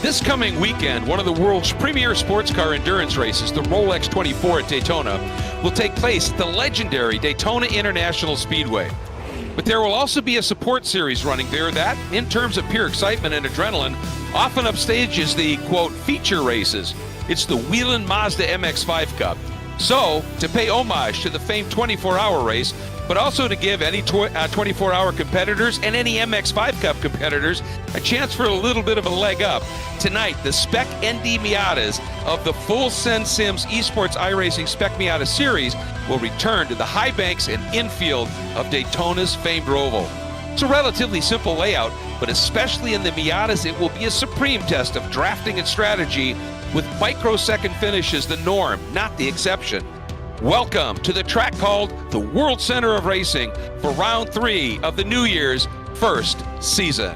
This coming weekend, one of the world's premier sports car endurance races, the Rolex 24 at Daytona, will take place at the legendary Daytona International Speedway. But there will also be a support series running there that, in terms of pure excitement and adrenaline, often upstages the, quote, feature races. It's the Whelen Mazda MX-5 Cup. So, to pay homage to the famed 24-hour race, but also to give any 24-hour competitors and any MX-5 Cup competitors a chance for a little bit of a leg up. Tonight, the Spec ND Miatas of the full SenSims Esports iRacing Spec Miata series will return to the high banks and infield of Daytona's famed Roval. It's a relatively simple layout, but especially in the Miatas, it will be a supreme test of drafting and strategy, with microsecond finishes the norm, not the exception. Welcome to the track called the World Center of Racing for round 3 of the New Year's first season.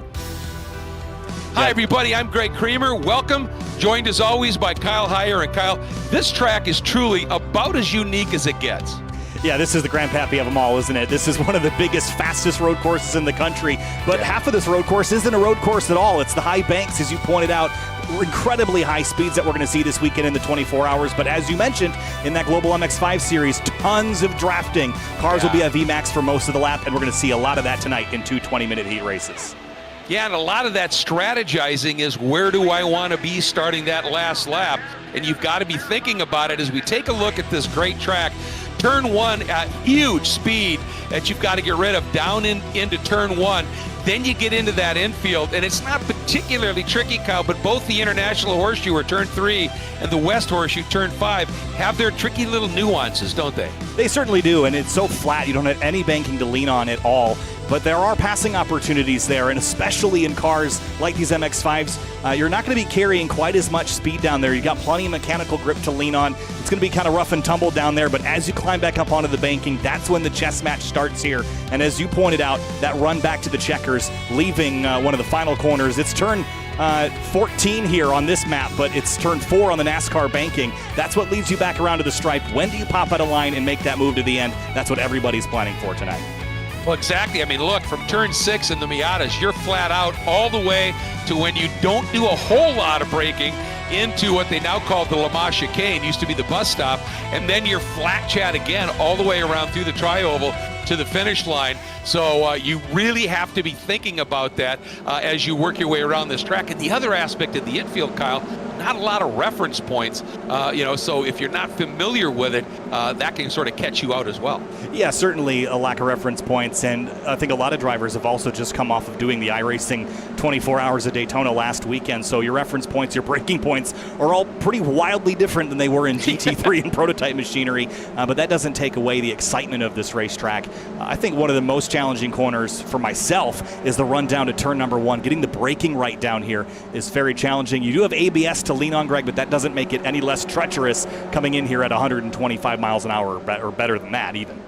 Hi everybody, I'm Greg Creamer. Welcome, joined as always by Kyle Heyer. And Kyle, this track is truly about as unique as it gets. Yeah, this is the grandpappy of them all, isn't it? This is one of the biggest, fastest road courses in the country. But half of this road course isn't a road course at all. It's the high banks, as you pointed out. Incredibly high speeds that we're going to see this weekend in the 24 hours. But as you mentioned, in that Global MX-5 series, tons of drafting. Cars will be at VMAX for most of the lap, and we're going to see a lot of that tonight in 2 20-minute heat races. Yeah, and a lot of that strategizing is where do I want to be starting that last lap? And you've got to be thinking about it as we take a look at this great track. Turn 1 at huge speed that you've got to get rid of down into turn 1. Then you get into that infield, and it's not particularly tricky, Kyle, but both the International Horseshoe, or turn 3, and the West Horseshoe, turn 5, have their tricky little nuances, don't they? They certainly do, and it's so flat, you don't have any banking to lean on at all. But there are passing opportunities there, and especially in cars like these MX-5s, you're not going to be carrying quite as much speed down there. You've got plenty of mechanical grip to lean on. It's going to be kind of rough and tumble down there, but as you climb back up onto the banking, that's when the chess match starts here. And as you pointed out, that run back to the checkers, leaving one of the final corners. It's turn 14 here on this map, but it's turn 4 on the NASCAR banking. That's what leads you back around to the stripe. When do you pop out of line and make that move to the end? That's what everybody's planning for tonight. Well, exactly. I mean, look, from turn 6 in the Miatas, you're flat out all the way to when you don't do a whole lot of braking into what they now call the Lamar Chicane, used to be the bus stop, and then you're flat chat again all the way around through the tri-oval to the finish line. So you really have to be thinking about that as you work your way around this track. And the other aspect of the infield, Kyle, not a lot of reference points, so if you're not familiar with it, that can sort of catch you out as well. Yeah, certainly a lack of reference points, and I think a lot of drivers have also just come off of doing the iRacing 24 hours of Daytona last weekend, so your reference points, your braking points are all pretty wildly different than they were in GT3 and prototype machinery, but that doesn't take away the excitement of this racetrack. I think one of the most challenging corners for myself is the run down to turn number 1. Getting the braking right down here is very challenging. You do have ABS to lean on, Greg, but that doesn't make it any less treacherous coming in here at 125 miles an hour or better than that even.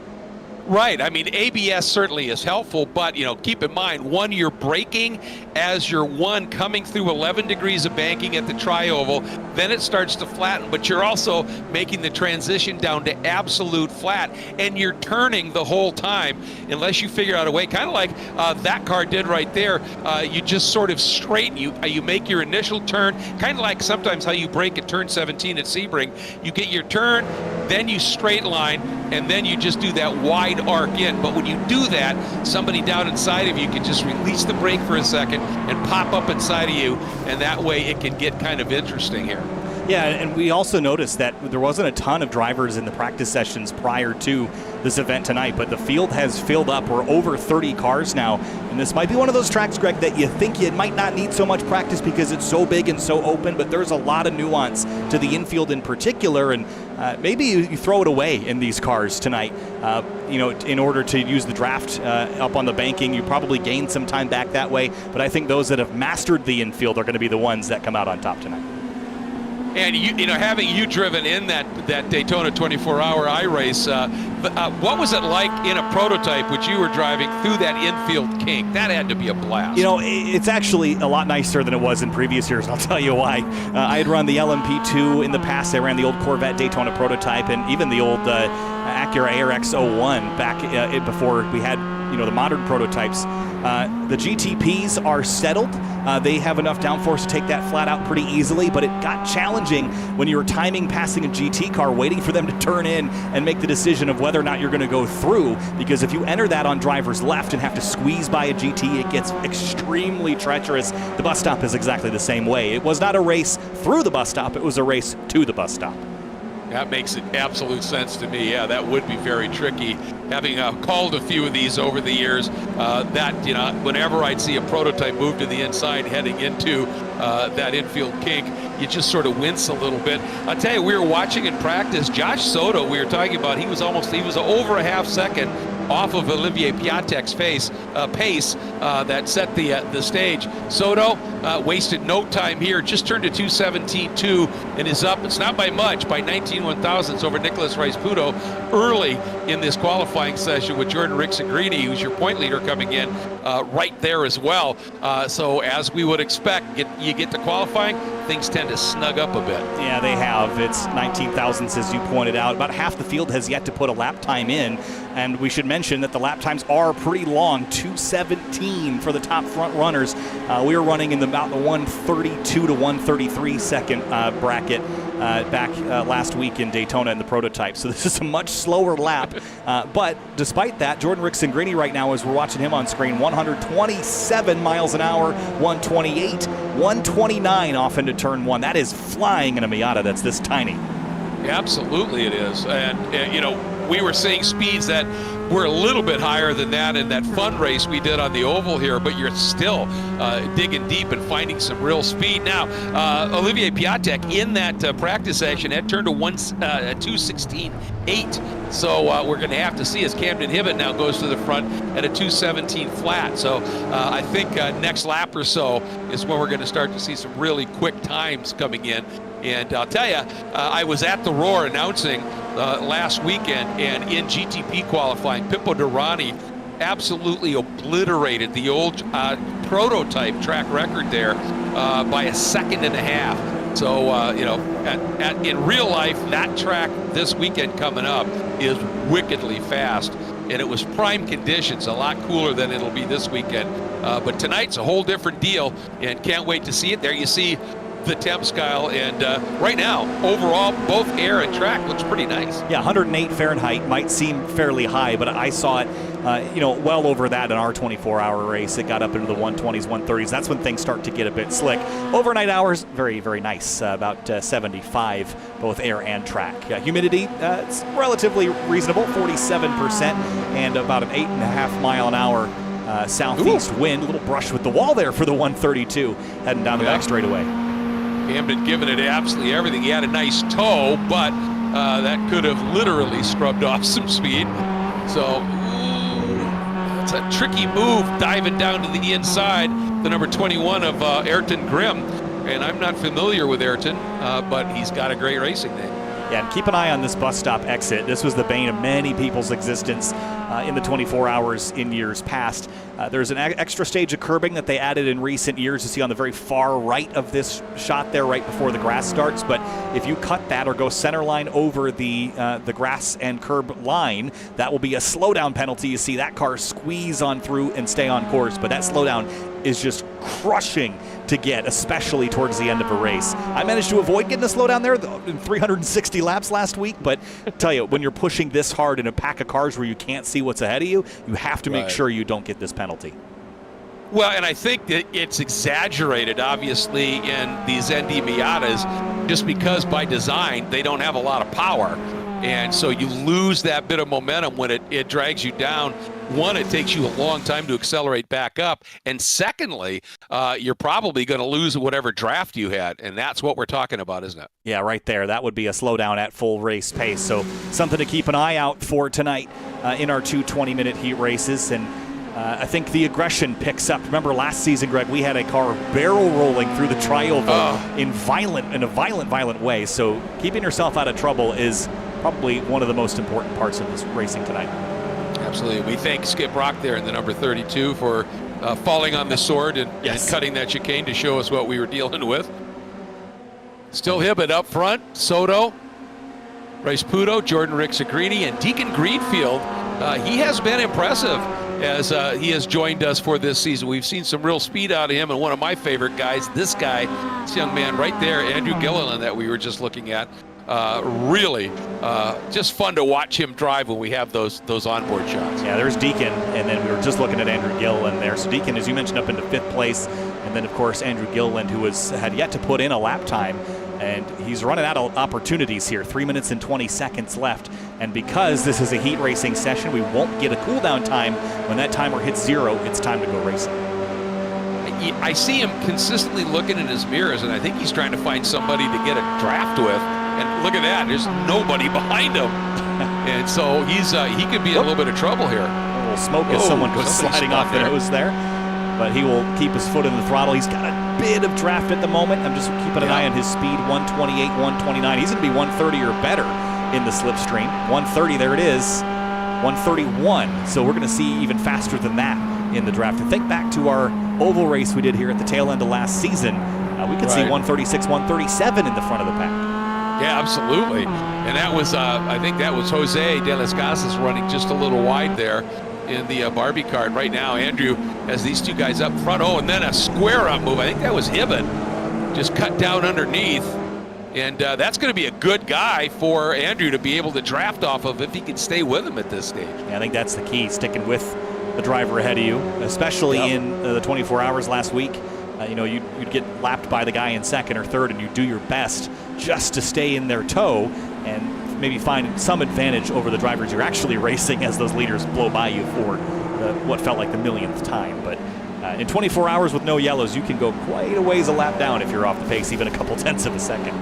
Right. I mean, ABS certainly is helpful, but, keep in mind, one, you're braking as you're coming through 11 degrees of banking at the tri-oval, then it starts to flatten, but you're also making the transition down to absolute flat, and you're turning the whole time unless you figure out a way, kind of like that car did right there. You just sort of straighten. You make your initial turn, kind of like sometimes how you brake at turn 17 at Sebring. You get your turn, then you straight line, and then you just do that wide arc in. But when you do that, somebody down inside of you can just release the brake for a second and pop up inside of you, and that way it can get kind of interesting here. Yeah, and we also noticed that there wasn't a ton of drivers in the practice sessions prior to this event tonight, but the field has filled up. We're over 30 cars now, and this might be one of those tracks, Greg, that you think you might not need so much practice because it's so big and so open, but there's a lot of nuance to the infield in particular, and maybe you throw it away in these cars tonight. In order to use the draft up on the banking, you probably gain some time back that way, but I think those that have mastered the infield are going to be the ones that come out on top tonight. And having you driven in that Daytona 24-hour iRace, what was it like in a prototype which you were driving through that infield kink? That had to be a blast. It's actually a lot nicer than it was in previous years, and I'll tell you why. I had run the LMP2 in the past. I ran the old Corvette Daytona prototype, and even the old Acura ARX 01 back before we had the modern prototypes. The GTPs are settled. They have enough downforce to take that flat out pretty easily, but it got challenging when you were timing passing a GT car, waiting for them to turn in and make the decision of whether or not you're going to go through, because if you enter that on driver's left and have to squeeze by a GT, it gets extremely treacherous. The bus stop is exactly the same way. It was not a race through the bus stop, it was a race to the bus stop. That makes absolute sense to me. Yeah, that would be very tricky. Having called a few of these over the years, whenever I'd see a prototype move to the inside heading into that infield kink, you just sort of wince a little bit. I'll tell you, we were watching in practice, Josh Soto, we were talking about, he was over a half second off of Olivier Piatek's pace that set the stage. Soto wasted no time here, just turned to 2:17.2 and is up. It's not by much, by 19/1000ths over Nicholas Rice-Puto early in this qualifying session with Jordan Rixigrini, who's your point leader, coming in right there as well. So as we would expect, you get to qualifying, things tend to snug up a bit. Yeah, they have. It's 19,000ths, as you pointed out. About half the field has yet to put a lap time in, and we should mention that the lap times are pretty long, 2:17 for the top front runners. We were running in about the 1:32 to 1:33 second bracket back last week in Daytona in the prototype. So this is a much slower lap. But despite that, Jordan Rixigrini right now, as we're watching him on screen, 127 miles an hour, 128, 129 off into turn one. That is flying in a Miata that's this tiny. Absolutely it is. And we were seeing speeds that were a little bit higher than that in that fun race we did on the oval here, but you're still digging deep and finding some real speed. Now, Olivier Piatek in that practice session had turned to 2:16.8. So we're going to have to see as Camden Hibbett now goes to the front at a 2:17 flat. So I think next lap or so is when we're going to start to see some really quick times coming in. And I'll tell you, I was at the Roar announcing last weekend, and in GTP qualifying, Pippo Durrani absolutely obliterated the old prototype track record there by a second and a half. So, in real life, that track this weekend coming up is wickedly fast. And it was prime conditions, a lot cooler than it'll be this weekend. But tonight's a whole different deal, and can't wait to see it. There you see the temp scale, and right now overall both air and track looks pretty nice. Yeah, 108 Fahrenheit might seem fairly high, but I saw it well over that in our 24-hour race. It got up into the 120s, 130s. That's when things start to get a bit slick. Overnight hours, very, very nice, about 75, both air and track. Humidity, it's relatively reasonable, 47%, and about an 8.5 mile an hour southeast wind. A little brush with the wall there for the 132 heading down the back straightaway. Camden giving it absolutely everything. He had a nice toe, but that could have literally scrubbed off some speed. So it's a tricky move diving down to the inside, the number 21 of Ayrton Grimm. And I'm not familiar with Ayrton, but he's got a great racing name. Yeah, and keep an eye on this bus stop exit. This was the bane of many people's existence in the 24 hours in years past. There's an extra stage of curbing that they added in recent years. You see on the very far right of this shot there, right before the grass starts. But if you cut that or go center line over the grass and curb line, that will be a slowdown penalty. You see that car squeeze on through and stay on course. But that slowdown is just crushing to get, especially towards the end of a race. I managed to avoid getting a slowdown there in 360 laps last week, but I tell you, when you're pushing this hard in a pack of cars where you can't see what's ahead of you, you have to make sure you don't get this penalty. Well, and I think that it's exaggerated, obviously, in these ND Miatas, just because by design they don't have a lot of power. And so you lose that bit of momentum when it drags you down. One, it takes you a long time to accelerate back up. And secondly, you're probably going to lose whatever draft you had. And that's what we're talking about, isn't it? Yeah, right there. That would be a slowdown at full race pace. So something to keep an eye out for tonight in our 2 20-minute heat races. And I think the aggression picks up. Remember last season, Greg, we had a car barrel rolling through the trioval in a violent way. So keeping yourself out of trouble is probably one of the most important parts of this racing tonight. Absolutely. We thank Skip Rock there in the number 32 for falling on the sword and cutting that chicane to show us what we were dealing with. Still Hibbett up front. Soto, Rice-Puto, Jordan Rixigrini, and Deacon Greenfield. He has been impressive as he has joined us for this season. We've seen some real speed out of him, and one of my favorite guys, this young man right there, Andrew Gilliland, that we were just looking at. Really just fun to watch him drive when we have those onboard shots. Yeah, there's Deacon, and then we were just looking at Andrew Gilliland there. So Deacon, as you mentioned, up into 5th place, and then of course Andrew Gilliland, who had yet to put in a lap time, and he's running out of opportunities here. 3 minutes and 20 seconds left, and because this is a heat racing session, we won't get a cool down time. When that timer hits 0, it's time to go racing. I see him consistently looking in his mirrors, and I think he's trying to find somebody to get a draft with. And look at that, there's nobody behind him. And so he could be in a little bit of trouble here. A little smoke as someone was sliding off the nose there. But he will keep his foot in the throttle. He's got a bit of draft at the moment. I'm just keeping an eye on his speed, 128, 129. He's going to be 130 or better in the slipstream. 130, there it is, 131. So we're going to see even faster than that in the draft. And think back to our oval race we did here at the tail end of last season. We could see 136, 137 in the front of the pack. Yeah, absolutely. And that was, I think that was Jose De Las Casas running just a little wide there in the Barbie card. Right now, Andrew has these two guys up front. Oh, and then a square up move. I think that was Hibbett. Just cut down underneath. And that's going to be a good guy for Andrew to be able to draft off of if he can stay with him at this stage. Yeah, I think that's the key, sticking with the driver ahead of you, especially in the 24 hours last week. You'd get lapped by the guy in 2nd or 3rd, and you do your best just to stay in their tow and maybe find some advantage over the drivers you're actually racing as those leaders blow by you for what felt like the millionth time. But in 24 hours with no yellows, you can go quite a ways a lap down if you're off the pace, even a couple tenths of a second.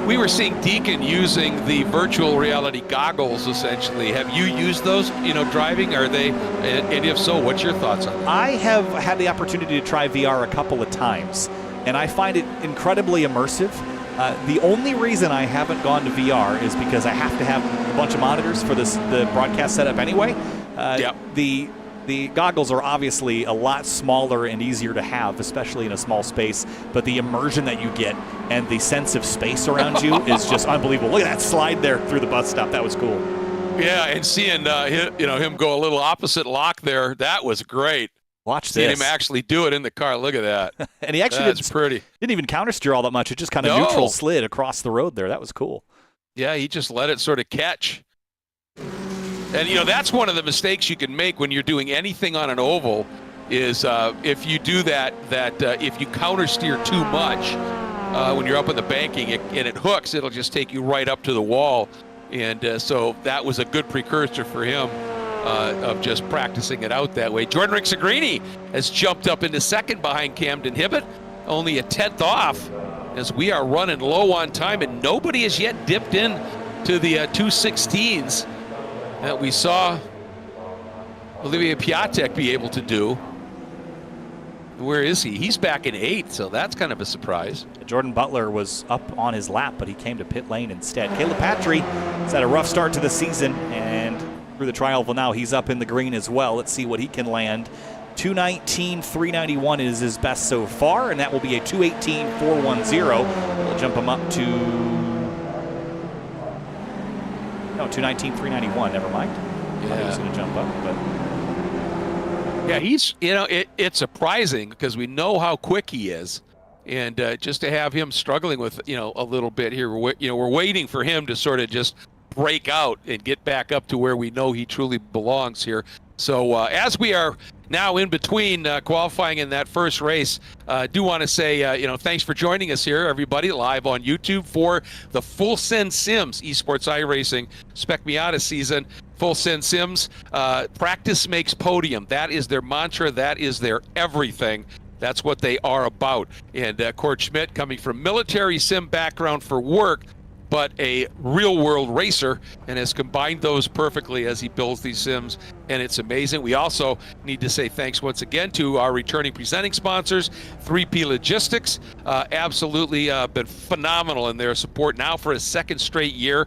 We were seeing Deacon using the virtual reality goggles, essentially. Have you used those, driving? Are they, and if so, what's your thoughts on that? I have had the opportunity to try VR a couple of times, and I find it incredibly immersive. The only reason I haven't gone to VR is because I have to have a bunch of monitors for the broadcast setup anyway. The goggles are obviously a lot smaller and easier to have, especially in a small space, but the immersion that you get and the sense of space around you is just unbelievable. Look at that slide there through the bus stop. That was cool. Yeah, and seeing him go a little opposite lock there, that was great. Watch Seeing this. him actually do it in the car. Look at that. And he actually didn't even countersteer all that much. It just kind of neutral slid across the road there. That was cool. Yeah, he just let it sort of catch. And, that's one of the mistakes you can make when you're doing anything on an oval is if you do that if you countersteer too much when you're up in the banking and it hooks, it'll just take you right up to the wall. And so that was a good precursor for him of just practicing it out that way. Jordan Rixagrini has jumped up into 2nd behind Camden Hibbett, only a 10th off as we are running low on time, and nobody has yet dipped in to the 2:16s. That we saw Olivier Piatek be able to do. Where is he? He's back in 8th, so that's kind of a surprise. Jordan Butler was up on his lap, but he came to pit lane instead. Caleb Patry has had a rough start to the season, and through the trial now, he's up in the green as well. Let's see what he can land. 2:19, 391 is his best so far, and that will be a 2:18, 410. We'll jump him up to 2:19, 391. Never mind. I thought he was going to jump up, but yeah, he's it's surprising because we know how quick he is, and just to have him struggling with a little bit here, we're waiting for him to sort of just break out and get back up to where we know he truly belongs here. So as we are now in between qualifying in that first race, do want to say, thanks for joining us here, everybody, live on YouTube for the Full Send Sims Esports iRacing Spec Miata season. Full Send Sims, practice makes podium. That is their mantra. That is their everything. That's what they are about. And Cord Schmidt, coming from military sim background for work, but a real-world racer, and has combined those perfectly as he builds these sims, and it's amazing. We also need to say thanks once again to our returning presenting sponsors, 3P Logistics. Absolutely been phenomenal in their support now for a 2nd straight year,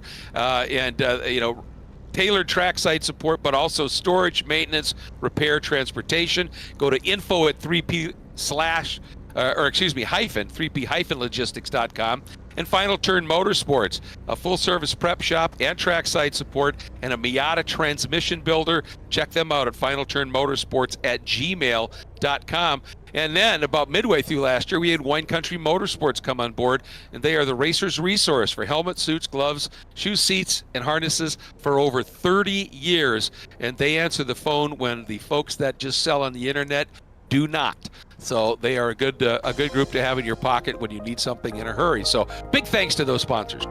tailored trackside support, but also storage, maintenance, repair, transportation. Go to info at 3P/3P-logistics.com. And Final Turn Motorsports, a full-service prep shop and trackside support, and a Miata transmission builder. Check them out at finalturnmotorsports@gmail.com. And then about midway through last year, we had Wine Country Motorsports come on board, and they are the racer's resource for helmet, suits, gloves, shoes, seats, and harnesses for over 30 years. And they answer the phone when the folks that just sell on the internet do not. So they are a good group to have in your pocket when you need something in a hurry. So big thanks to those sponsors.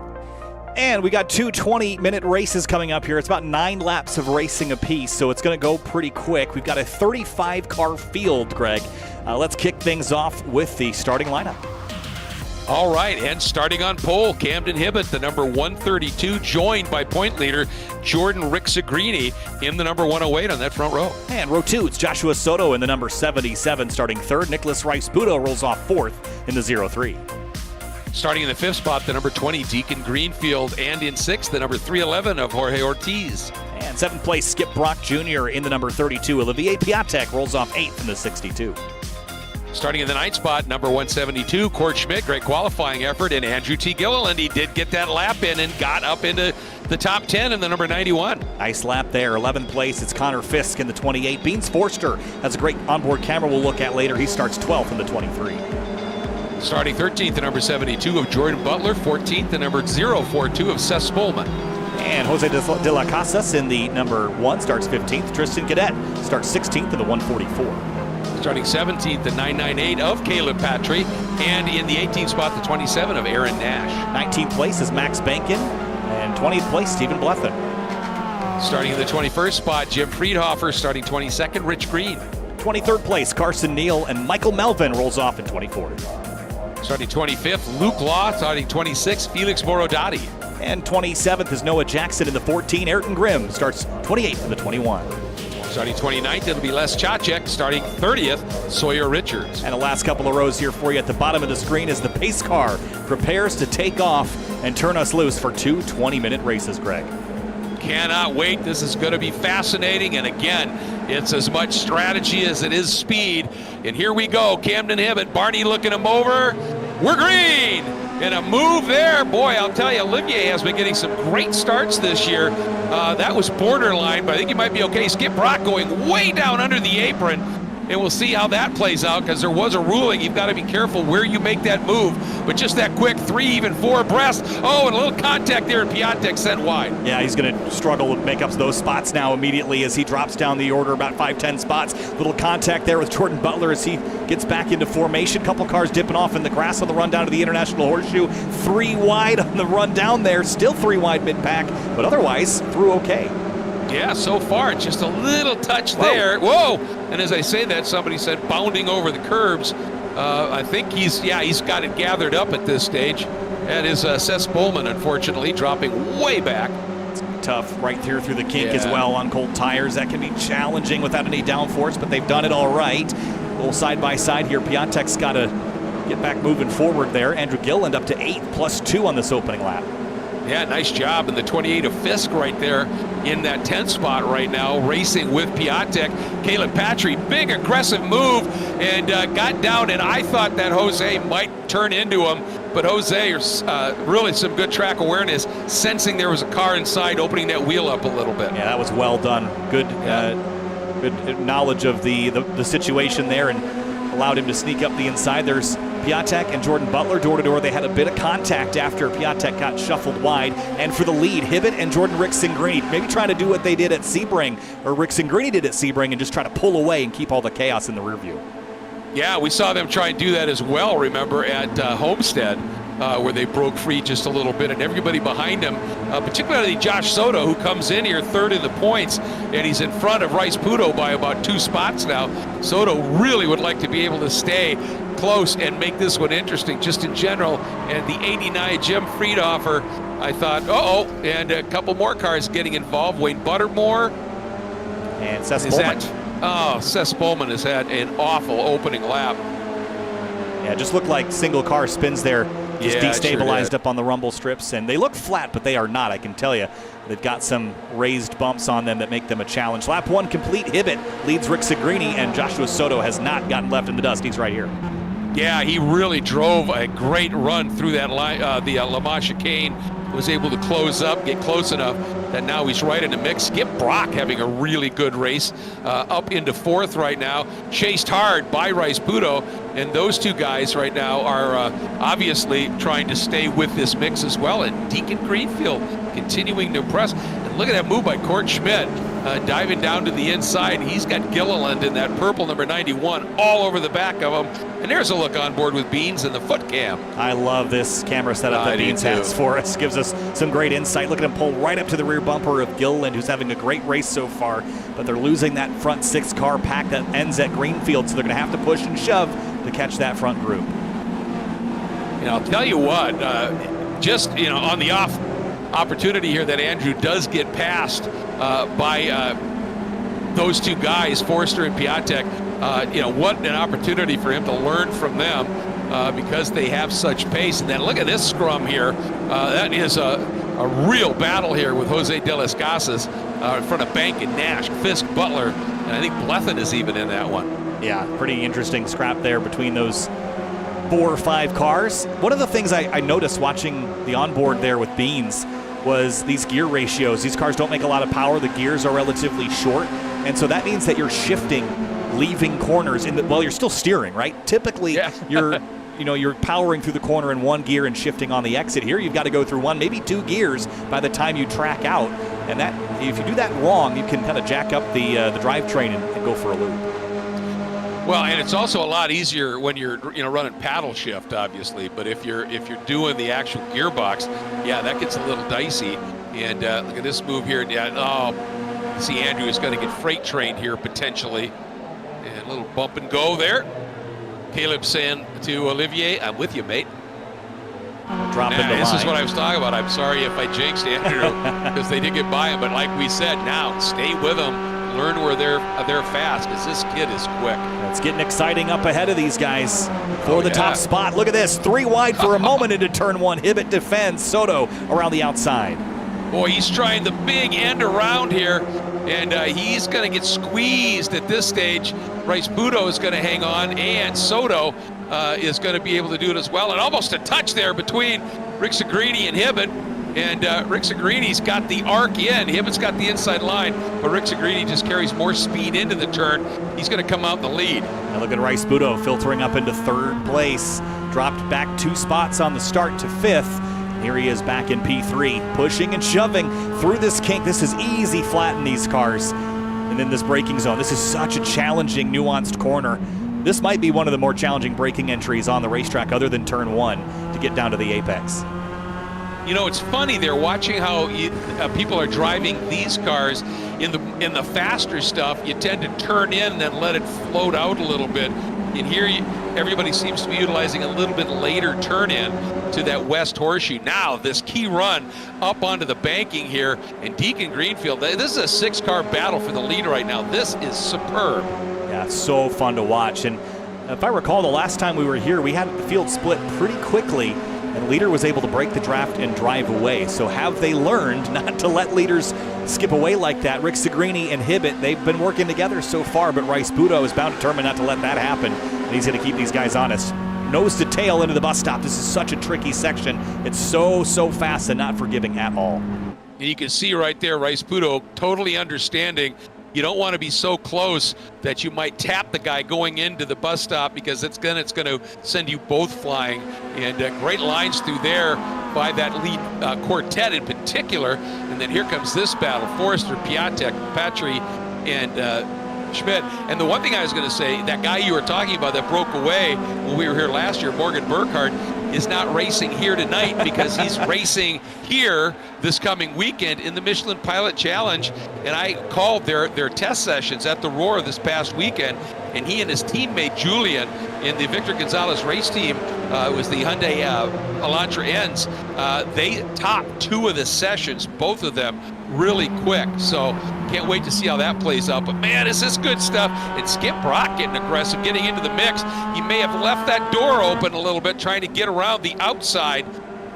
And we got two 20-minute races coming up here. It's about 9 laps of racing apiece, so it's going to go pretty quick. We've got a 35-car field, Greg. Let's kick things off with the starting lineup. All right, and starting on pole, Camden Hibbett, the number 132, joined by point leader Jordan Rixagrini in the number 108 on that front row. And row 2, it's Joshua Soto in the number 77 starting third. Nicholas Rice-Puto rolls off fourth in the 03. Starting in the 5th spot, the number 20, Deacon Greenfield, and in 6th, the number 311 of Jorge Ortiz. And 7th place, Skip Brock Jr. in the number 32. Olivier Piatek rolls off 8th in the 62. Starting in the 9th spot, number 172, Court Schmidt, great qualifying effort, and Andrew T. Gilliland, he did get that lap in and got up into the top 10 in the number 91. Nice lap there. 11th place, it's Connor Fisk in the 28. Beans Forster has a great onboard camera we'll look at later. He starts 12th in the 23. Starting 13th, the number 72 of Jordan Butler, 14th, the number 042 of Seth Spolman. And Jose de la Casas in the number 1 starts 15th. Tristan Cadet starts 16th in the 144. Starting 17th, the 998 of Caleb Patry, and in the 18th spot, the 27 of Aaron Nash. 19th place is Max Bankin, and 20th place, Stephen Blethen. Starting in the 21st spot, Jim Friedhofer. Starting 22nd, Rich Green. 23rd place, Carson Neal, and Michael Melvin rolls off in 24th. Starting 25th, Luke Law. Starting 26th, Felix Morodati. And 27th is Noah Jackson in the 14. Ayrton Grimm starts 28th in the 21. Starting 29th, it'll be Les Chacek. Starting 30th, Sawyer Richards. And the last couple of rows here for you at the bottom of the screen as the pace car prepares to take off and turn us loose for 2 20-minute races, Greg. Cannot wait. This is going to be fascinating. And again, it's as much strategy as it is speed. And here we go. Camden Hibbett, Barney looking him over. We're green. And a move there. Boy, I'll tell you, Olivier has been getting some great starts this year. That was borderline, but I think he might be okay. Skip Brock going way down under the apron. And we'll see how that plays out, because there was a ruling. You've got to be careful where you make that move. But just that quick 3, even 4 abreast. Oh, and a little contact there, and Piatek sent wide. Yeah, he's going to struggle to make up those spots now immediately as he drops down the order about 5-10 spots. Little contact there with Jordan Butler as he gets back into formation. Couple cars dipping off in the grass on the run down to the International Horseshoe. 3 wide on the run down there. Still 3 wide mid-pack, but otherwise through okay. Yeah, so far, just a little touch there. Whoa! And as I say that, somebody said bounding over the curbs. I think he's got it gathered up at this stage. That is Seth Spolman, unfortunately, dropping way back. It's tough right through the kink as well on cold tires. That can be challenging without any downforce, but they've done it all right. A little side-by-side here. Piatek's got to get back moving forward there. Andrew Gilliland up to 8th +2 on this opening lap. Yeah, nice job. And the 28 of Fisk right there in that 10th spot right now, racing with Piatek. Caleb Patry, big aggressive move, and got down, and I thought that Jose might turn into him, but Jose, really some good track awareness, sensing there was a car inside, opening that wheel up a little bit. Yeah, that was well done. Good knowledge of the situation there, and allowed him to sneak up the inside. There's Piatek and Jordan Butler door to door. They had a bit of contact after Piatek got shuffled wide. And for the lead, Hibbett and Jordan Rixagrini maybe trying to do what they did at Sebring, or Rixagrini did at Sebring, and just try to pull away and keep all the chaos in the rear view. Yeah, we saw them try and do that as well, remember, at Homestead, where they broke free just a little bit, and everybody behind him, particularly Josh Soto, who comes in here 3rd in the points, and he's in front of Rice-Puto by about 2 spots now. Soto really would like to be able to stay close and make this one interesting just in general. And the 89 Jim Friedhofer, I thought, and a couple more cars getting involved. Wayne Buttermore. And Seth Spolman. Seth Spolman has had an awful opening lap. Yeah, just looked like single car spins there. Just destabilized sure up on the rumble strips, and they look flat, but they are not, I can tell you. They've got some raised bumps on them that make them a challenge. Lap 1 complete. Hibbett leads Rixagrini, and Joshua Soto has not gotten left in the dust. He's right here. Yeah, he really drove a great run through that line, the Le Mans chicane. Was able to close up, get close enough that now he's right in the mix. Skip Brock having a really good race, up into 4th right now, chased hard by Rice Pudo, and those two guys right now are obviously trying to stay with this mix as well. And Deacon Greenfield continuing to impress. And look at that move by Court Schmidt, diving down to the inside. He's got Gilliland in that purple number 91 all over the back of him. And there's a look on board with Beans and the foot cam. I love this camera setup that Beans has for us. Gives us some great insight. Look at him pull right up to the rear bumper of Gilliland, who's having a great race so far. But they're losing that front 6-car pack that ends at Greenfield, so they're going to have to push and shove to catch that front group. I'll tell you what, just on the off opportunity here that Andrew does get passed by those two guys, Forster and Piatek. What an opportunity for him to learn from them because they have such pace. And then look at this scrum here. That is a real battle here with Jose De Las Casas in front of Bank and Nash, Fisk, Butler, and I think Blethen is even in that one. Yeah, pretty interesting scrap there between those 4 or 5 cars. One of the things I noticed watching the onboard there with Beans was these gear ratios. These cars don't make a lot of power. The gears are relatively short, and so that means that you're shifting, leaving corners while you're still steering, right? Typically, yeah. you're powering through the corner in 1 gear and shifting on the exit. Here, you've got to go through 1, maybe 2 gears by the time you track out, and that if you do that wrong, you can kind of jack up the drivetrain and go for a loop. Well, and it's also a lot easier when you're running paddle shift, obviously. But if you're doing the actual gearbox, yeah, that gets a little dicey. And look at this move here. Yeah, see Andrew is going to get freight trained here potentially. And a little bump and go there. Caleb saying to Olivier, "I'm with you, mate." This is what I was talking about. I'm sorry if I jinxed Andrew because they did get by him. But like we said, now stay with them. Learn where they're fast because this kid is quick. It's getting exciting up ahead of these guys for the top spot. Look at this, 3 wide for a moment into turn 1. Hibbett defends, Soto around the outside. Boy, he's trying the big end around here, and he's going to get squeezed at this stage. Rice Pudo is going to hang on, and Soto is going to be able to do it as well. And almost a touch there between Rick Segrini and Hibbett. And Rick Segrini's got the arc in. Hibbett's got the inside line, but Rick Segrini just carries more speed into the turn. He's going to come out in the lead. Now look at Rice Pudo filtering up into 3rd place. Dropped back 2 spots on the start to 5th. Here he is back in P3, pushing and shoving through this kink. This is easy flat in these cars. And then this braking zone. This is such a challenging, nuanced corner. This might be one of the more challenging braking entries on the racetrack other than turn 1 to get down to the apex. It's funny there watching how people are driving these cars in the faster stuff. You tend to turn in and then let it float out a little bit. And here everybody seems to be utilizing a little bit later turn in to that west horseshoe. Now this key run up onto the banking here, and Deacon Greenfield. This is a 6-car battle for the lead right now. This is superb. Yeah, it's so fun to watch. And if I recall, the last time we were here, we had the field split pretty quickly. And leader was able to break the draft and drive away. So have they learned not to let leaders skip away like that? Rick Segrini and Hibbett, they've been working together so far, but Rice Pudo is bound determined not to let that happen. And he's going to keep these guys honest. Nose to tail into the bus stop. This is such a tricky section. It's so fast and not forgiving at all. And you can see right there, Rice Pudo totally understanding. You don't want to be so close that you might tap the guy going into the bus stop because it's going to send you both flying. And great lines through there by that lead quartet in particular. And then here comes this battle: Forrester, Piatek, Patry, and Schmidt. And the one thing I was going to say, that guy you were talking about that broke away when we were here last year, Morgan Burkhardt, is not racing here tonight because he's racing here this coming weekend in the Michelin Pilot Challenge. And I called their test sessions at the Roar this past weekend, and he and his teammate Julian in the Victor Gonzalez race team, it was the Hyundai Elantra Ends, they topped 2 of the sessions, both of them really quick. So can't wait to see how that plays out. But man, is this good stuff. And Skip Brock getting aggressive, getting into the mix. He may have left that door open a little bit, trying to get around the outside,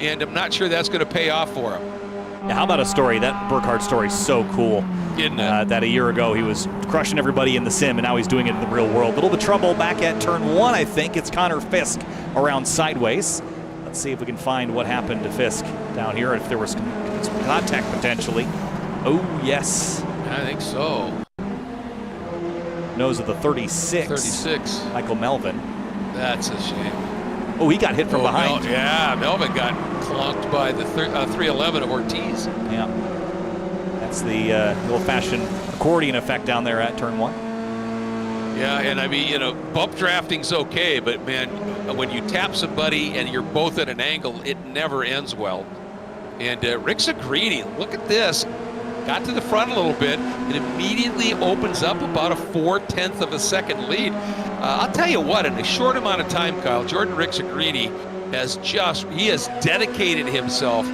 and I'm not sure that's going to pay off for him. Yeah, how about a story? That Burkhardt story is so cool. Isn't it? That a year ago he was crushing everybody in the sim, and now he's doing it in the real world. Little bit of trouble back at turn 1, I think. It's Connor Fisk around sideways. Let's see if we can find what happened to Fisk down here, if there was some contact potentially. Oh, yes. I think so. Nose of the 36. 36. Michael Melvin. That's a shame. Oh, he got hit from behind. Melvin got clunked by the 311 of Ortiz. Yeah. That's the old-fashioned accordion effect down there at turn 1. Yeah, and I mean, bump drafting's okay, but man, when you tap somebody and you're both at an angle, it never ends well. And Rick Zagrini, look at this. Got to the front a little bit. It immediately opens up about a 4/10 of a second lead. I'll tell you what, in a short amount of time, Kyle, Jordan Rick Zagrini has dedicated himself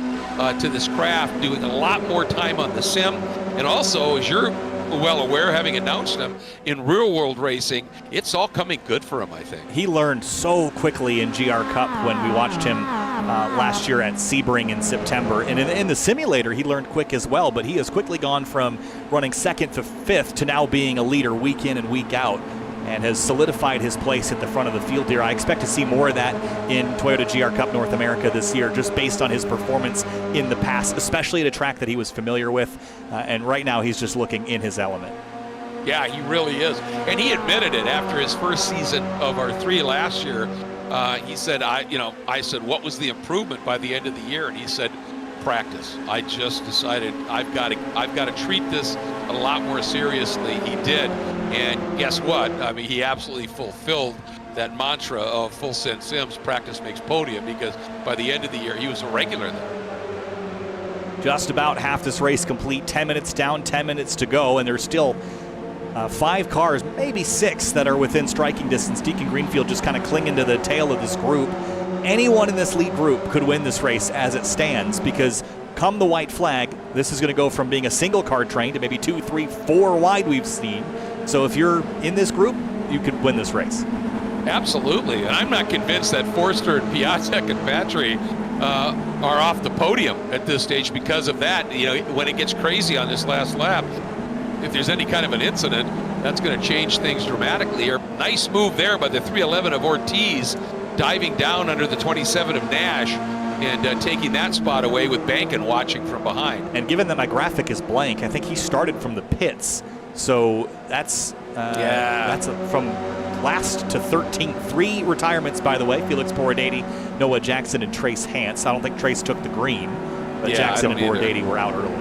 to this craft, doing a lot more time on the sim. And also, as you're well aware, having announced him in real world racing, it's all coming good for him, I think. He learned so quickly in GR Cup when we watched him last year at Sebring in September. And in the simulator, he learned quick as well, but he has quickly gone from running 2nd to 5th to now being a leader week in and week out, and has solidified his place at the front of the field here. I expect to see more of that in Toyota GR Cup North America this year, just based on his performance in the past, especially at a track that he was familiar with. And right now, he's just looking in his element. Yeah, he really is. And he admitted it after his first season of R3 last year. He said, I said, what was the improvement by the end of the year? And he said, practice. I just decided I've got to treat this a lot more seriously. He did. And guess what? I mean, he absolutely fulfilled that mantra of Full Send Sims, practice makes podium, because by the end of the year, he was a regular there. Just about half this race complete, 10 minutes down, 10 minutes to go, and there's still 5 cars, maybe 6, that are within striking distance. Deacon Greenfield just kind of clinging to the tail of this group. Anyone in this lead group could win this race as it stands, because come the white flag, this is going to go from being a single car train to maybe 2, 3, 4 wide we've seen. So if you're in this group, you could win this race. Absolutely, and I'm not convinced that Forster and Piatek and Patry are off the podium at this stage because of that. When it gets crazy on this last lap, if there's any kind of an incident, that's going to change things dramatically here. Nice move there by the 311 of Ortiz, diving down under the 27 of Nash and taking that spot away with Bankin watching from behind. And given that my graphic is blank, I think he started from the pits. So that's from last to 13th. 3 retirements, by the way. Felix Borodady, Noah Jackson, and Trace Hance. I don't think Trace took the green, but Jackson and Borodady were out early.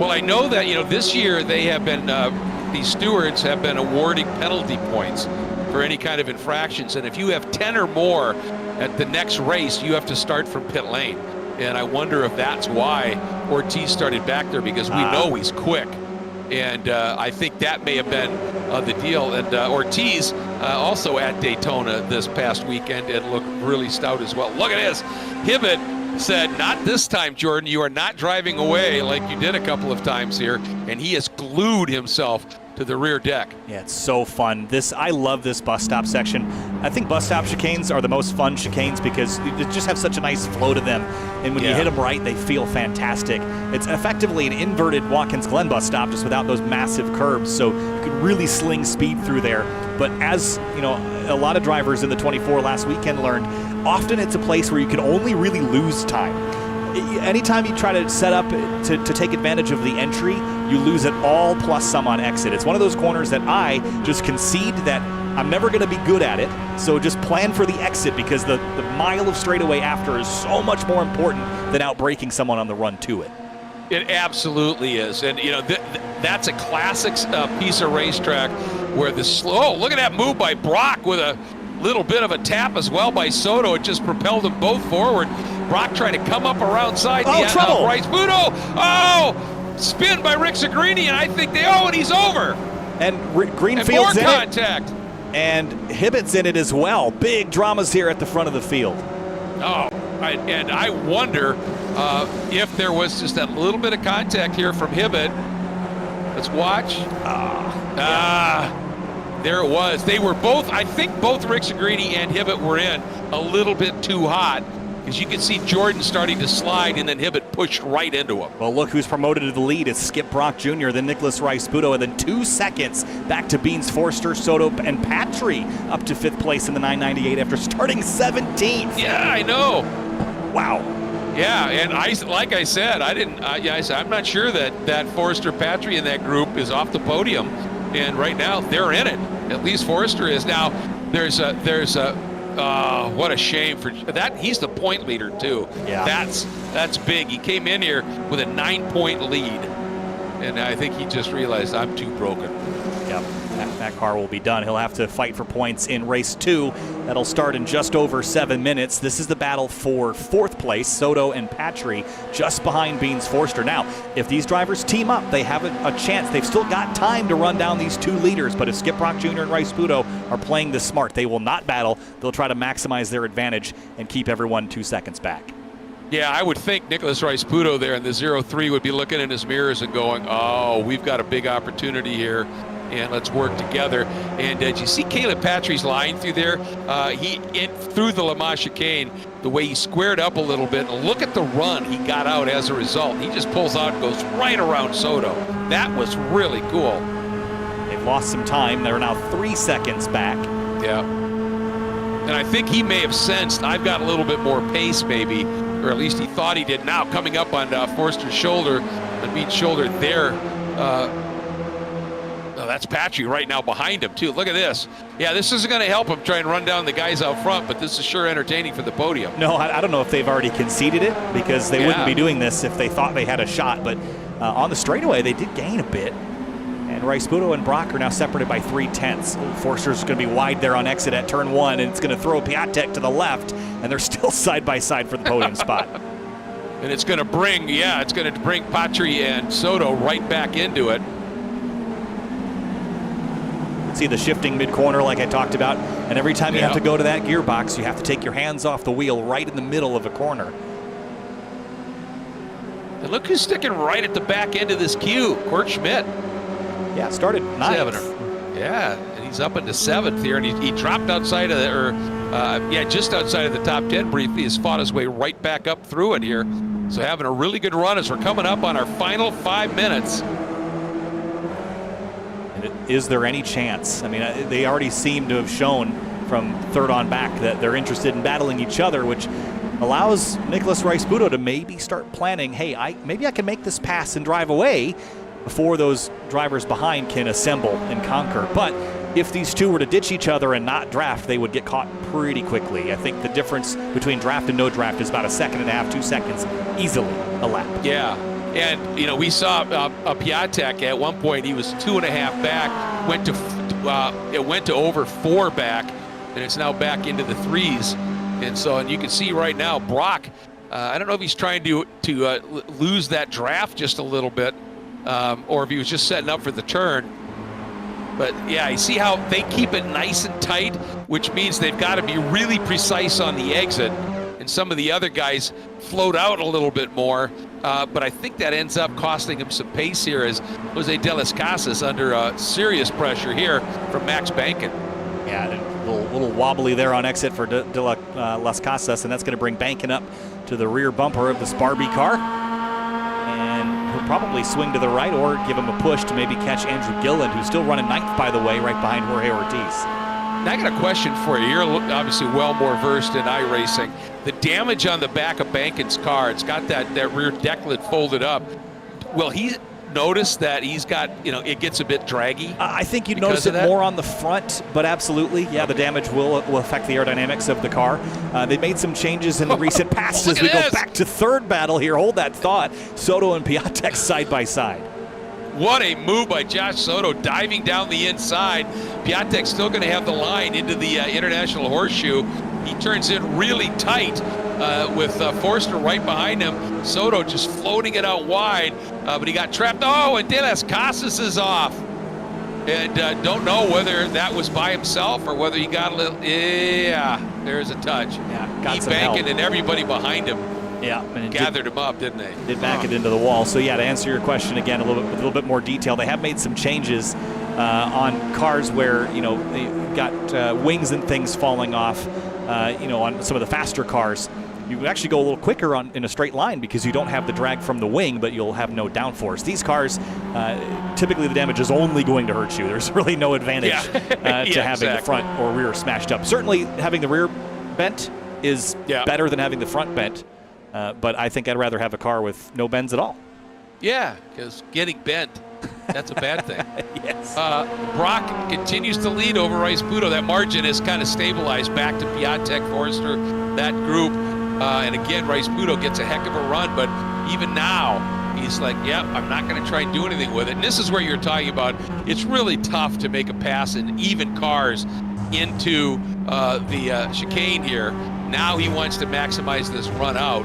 Well, I know that, this year they have been, these stewards have been awarding penalty points for any kind of infractions. And if you have 10 or more at the next race, you have to start from pit lane. And I wonder if that's why Ortiz started back there, because we know he's quick. And I think that may have been the deal. And Ortiz also at Daytona this past weekend and looked really stout as well. Look at this. Hibbett said, not this time, Jordan. You are not driving away like you did a couple of times here. And he has glued himself to the rear deck. Yeah, it's so fun. I love this bus stop section. I think bus stop chicanes are the most fun chicanes because they just have such a nice flow to them. And when you hit them right, they feel fantastic. It's effectively an inverted Watkins Glen bus stop, just without those massive curbs. So you could really sling speed through there. But as a lot of drivers in the 24 last weekend learned, often it's a place where you can only really lose time. Anytime you try to set up to take advantage of the entry, you lose it all plus some on exit. It's one of those corners that I just concede that I'm never going to be good at it, so just plan for the exit, because the mile of straightaway after is so much more important than outbraking someone on the run to it. It absolutely is. And, that's a classic piece of racetrack where look at that move by Brock with a little bit of a tap as well by Soto. It just propelled them both forward. Brock trying to come up around side the Bryce Budo. Oh, spin by Rick Zagrini, and I think and he's over. And Greenfield's in contact. And Hibbett's in it as well. Big dramas here at the front of the field. And I wonder if there was just that little bit of contact here from Hibbett. Let's watch. There it was. They were both, I think both Rick Zagrini and Hibbett were in a little bit too hot. As you can see, Jordan starting to slide, and then Hibbett pushed right into him. Well, look who's promoted to the lead. It's Skip Brock Jr., then Nicholas Rice-Puto, and then 2 seconds back to Beans Forster, Soto, and Patry up to 5th place in the 998 after starting 17th. Yeah, I know. Wow. Yeah, and like I said, I'm not sure that Forster Patry in that group is off the podium, and right now they're in it. At least Forster is. Now there's a what a shame for that. He's the point leader too. Yeah, that's big. He came in here with a 9-point lead, and I think he just realized I'm too broken. Yep. That car will be done. He'll have to fight for points in race 2. That'll start in just over 7 minutes. This is the battle for 4th place, Soto and Patry, just behind Beans Forster. Now, if these drivers team up, they have a chance. They've still got time to run down these 2 leaders, but if Skip Brock Jr. and Rice-Puto are playing this smart, they will not battle. They'll try to maximize their advantage and keep everyone 2 seconds back. Yeah, I would think Nicholas Rice-Puto there in the 0-3 would be looking in his mirrors and going, oh, we've got a big opportunity here, and let's work together. And did you see Caleb Patry's line through there? Through the Le Mans chicane, the way he squared up a little bit. And look at the run he got out as a result. He just pulls out and goes right around Soto. That was really cool. They've lost some time. They're now 3 seconds back. Yeah. And I think he may have sensed I've got a little bit more pace maybe, or at least he thought he did. Now coming up on Forster's shoulder, the Beans shoulder there. That's Patry right now behind him too. Look at this. Yeah, this isn't going to help him try and run down the guys out front, but this is sure entertaining for the podium. No, I don't know if they've already conceded it, because they wouldn't be doing this if they thought they had a shot. But on the straightaway, they did gain a bit. And Rice-Puto and Brock are now separated by 3/10. Forster's going to be wide there on exit at turn 1, and it's going to throw Piatek to the left, and they're still side by side for the podium spot. And it's going to bring Patry and Soto right back into it. See the shifting mid-corner like I talked about, and every time you have to go to that gearbox, you have to take your hands off the wheel right in the middle of a corner. And look who's sticking right at the back end of this queue, Kurt Schmidt. Yeah, started 9th. Yeah, and he's up into 7th here, and he dropped outside of just outside of the top 10 briefly. Has fought his way right back up through it here. So having a really good run as we're coming up on our final 5 minutes. Is there any chance? I mean, they already seem to have shown from 3rd on back that they're interested in battling each other, which allows Nicholas Rice-Puto to maybe start planning, hey, maybe I can make this pass and drive away before those drivers behind can assemble and conquer. But if these 2 were to ditch each other and not draft, they would get caught pretty quickly. I think the difference between draft and no draft is about 1.5 seconds, 2 seconds, easily a lap. Yeah. And, we saw a Piatek at one point. He was 2.5 back, it went to over 4 back, and it's now back into the 3s. And you can see right now, Brock, I don't know if he's trying to lose that draft just a little bit, or if he was just setting up for the turn. But, yeah, you see how they keep it nice and tight, which means they've got to be really precise on the exit. And some of the other guys float out a little bit more. But I think that ends up costing him some pace here as Jose De Las Casas under serious pressure here from Max Bankin. Yeah, a little wobbly there on exit for De Las Casas, and that's going to bring Bankin up to the rear bumper of this Barbie car. And he'll probably swing to the right or give him a push to maybe catch Andrew Gilliland, who's still running 9th, by the way, right behind Jorge Ortiz. Now I got a question for you. You're obviously well more versed in iRacing. The damage on the back of Bankin's car, it's got that rear deck lid folded up. Will he notice that he's got, it gets a bit draggy? I think you'd notice it more on the front, but absolutely, yeah, the damage will affect the aerodynamics of the car. They made some changes in the recent past as we go back to 3rd battle here. Hold that thought. Soto and Piatek side by side. What a move by Josh Soto, diving down the inside. Piatek's still going to have the line into the International Horseshoe. He turns in really tight with Forster right behind him. Soto just floating it out wide, but he got trapped. Oh, and De Las Casas is off. And don't know whether that was by himself or whether he got a little, there's a touch. Yeah, got he some Bankin help. And everybody behind him. Yeah, and gathered him up, didn't they? Did back it into the wall. So yeah, to answer your question again, with a little bit more detail, they have made some changes on cars where they got wings and things falling off. On some of the faster cars. you actually go a little quicker in a straight line because you don't have the drag from the wing, but you'll have no downforce. These cars, typically the damage is only going to hurt you. There's really no advantage to having the front or rear smashed up. Certainly having the rear bent is better than having the front bent, but I think I'd rather have a car with no bends at all. Yeah, because getting bent, that's a bad thing. Yes. Brock continues to lead over Rice Puto. That margin has kind of stabilized back to Piatek, Forster, that group. And again, Rice Puto gets a heck of a run, but even now, he's like, yep, I'm not going to try and do anything with it. And this is where you're talking about it's really tough to make a pass in even cars into the chicane here. Now he wants to maximize this run out.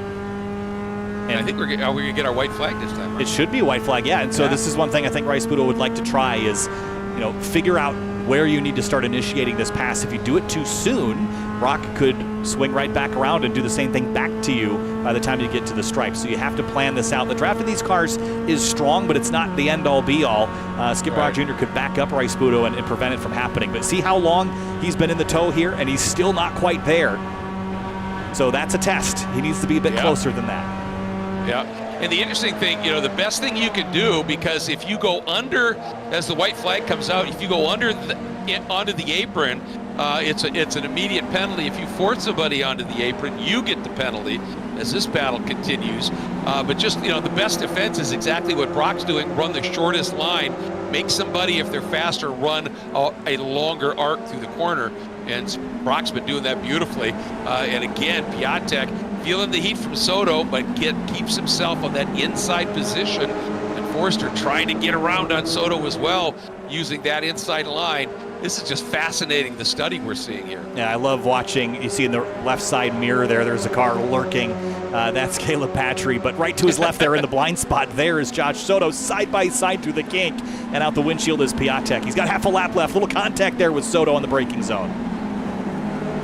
And I think we're going to get our white flag this time. Right? It should be a white flag, yeah. And so this is one thing I think Rice Puto would like to try is, figure out where you need to start initiating this pass. If you do it too soon, Brock could swing right back around and do the same thing back to you by the time you get to the stripe. So you have to plan this out. The draft of these cars is strong, but it's not the end-all, be-all. Skip Brock Jr. could back up Rice Puto and prevent it from happening. But see how long he's been in the tow here, and he's still not quite there. So that's a test. He needs to be a bit closer than that. Yeah, and the interesting thing, the best thing you can do, because if you go under, as the white flag comes out, if you go under onto the apron, it's an immediate penalty. If you force somebody onto the apron, you get the penalty as this battle continues. But just, the best defense is exactly what Brock's doing, run the shortest line, make somebody, if they're faster, run a longer arc through the corner. And Brock's been doing that beautifully. And again, Piatek feeling the heat from Soto, but keeps himself on that inside position. And Forster trying to get around on Soto as well, using that inside line. This is just fascinating, the study we're seeing here. Yeah, I love watching. You see in the left side mirror there's a car lurking. That's Caleb Patry, but right to his left there in the blind spot there is Josh Soto, side by side through the kink, and out the windshield is Piatek. He's got half a lap left. Little contact there with Soto on the braking zone.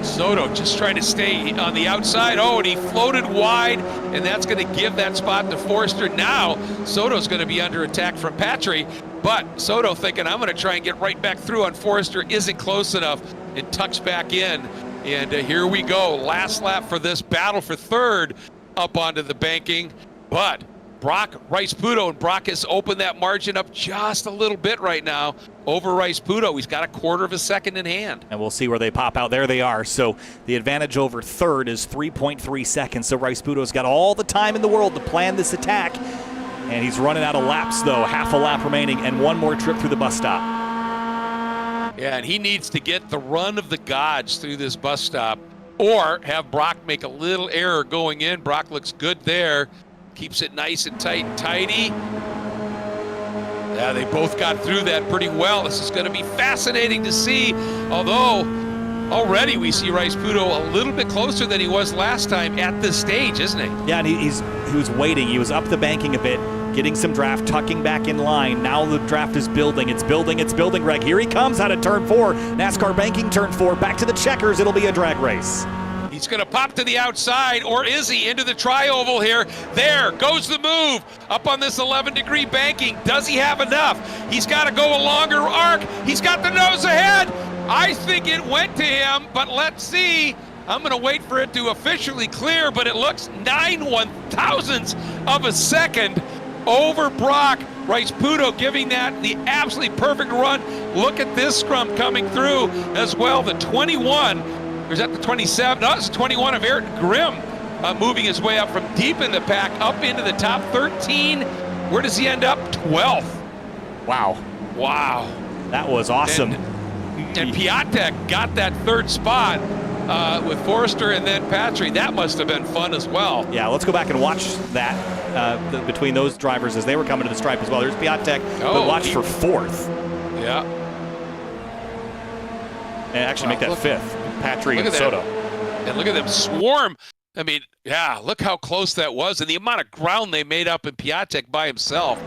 Soto just trying to stay on the outside. Oh, and he floated wide, and that's going to give that spot to Forster. Now, Soto's going to be under attack from Patry, but Soto thinking, I'm going to try and get right back through on Forster, isn't close enough, and tucks back in. And here we go. Last lap for this battle for third up onto the banking. But Brock, Rice Puto, and Brock has opened that margin up just a little bit right now over Rice Puto. He's got a quarter of a second in hand. And we'll see where they pop out. There they are. So the advantage over third is 3.3 seconds. So Rice Puto's got all the time in the world to plan this attack. And he's running out of laps, though. Half a lap remaining and one more trip through the bus stop. Yeah, and he needs to get the run of the gods through this bus stop or have Brock make a little error going in. Brock looks good there. Keeps it nice and tight and tidy. Yeah, they both got through that pretty well. This is going to be fascinating to see, although already we see Rice Puto a little bit closer than he was last time at this stage, isn't he? Yeah, and he was waiting. He was up the banking a bit, getting some draft, tucking back in line. Now the draft is building. It's building, Greg. Here he comes out of turn 4. NASCAR banking turn 4. Back to the checkers. It'll be a drag race. He's going to pop to the outside, or is he into the tri-oval here? There goes the move up on this 11-degree banking. Does he have enough? He's got to go a longer arc. He's got the nose ahead. I think it went to him, but let's see. I'm going to wait for it to officially clear, but it looks 9/1000ths of a second over Brock. Rice Puto giving that the absolutely perfect run. Look at this scrum coming through as well. The 21. Or is that the 27? No, it's the 21 of Eric Grimm moving his way up from deep in the pack up into the top 13. Where does he end up? 12th. Wow. That was awesome. And Piatek got that third spot with Forster and then Patry. That must have been fun as well. Yeah, let's go back and watch that between those drivers as they were coming to the stripe as well. There's Piatek, but watch for 4th. Yeah. And actually make that 5th. Patry and Soto. And look at them swarm. I mean, yeah, look how close that was. And the amount of ground they made up in Piatek by himself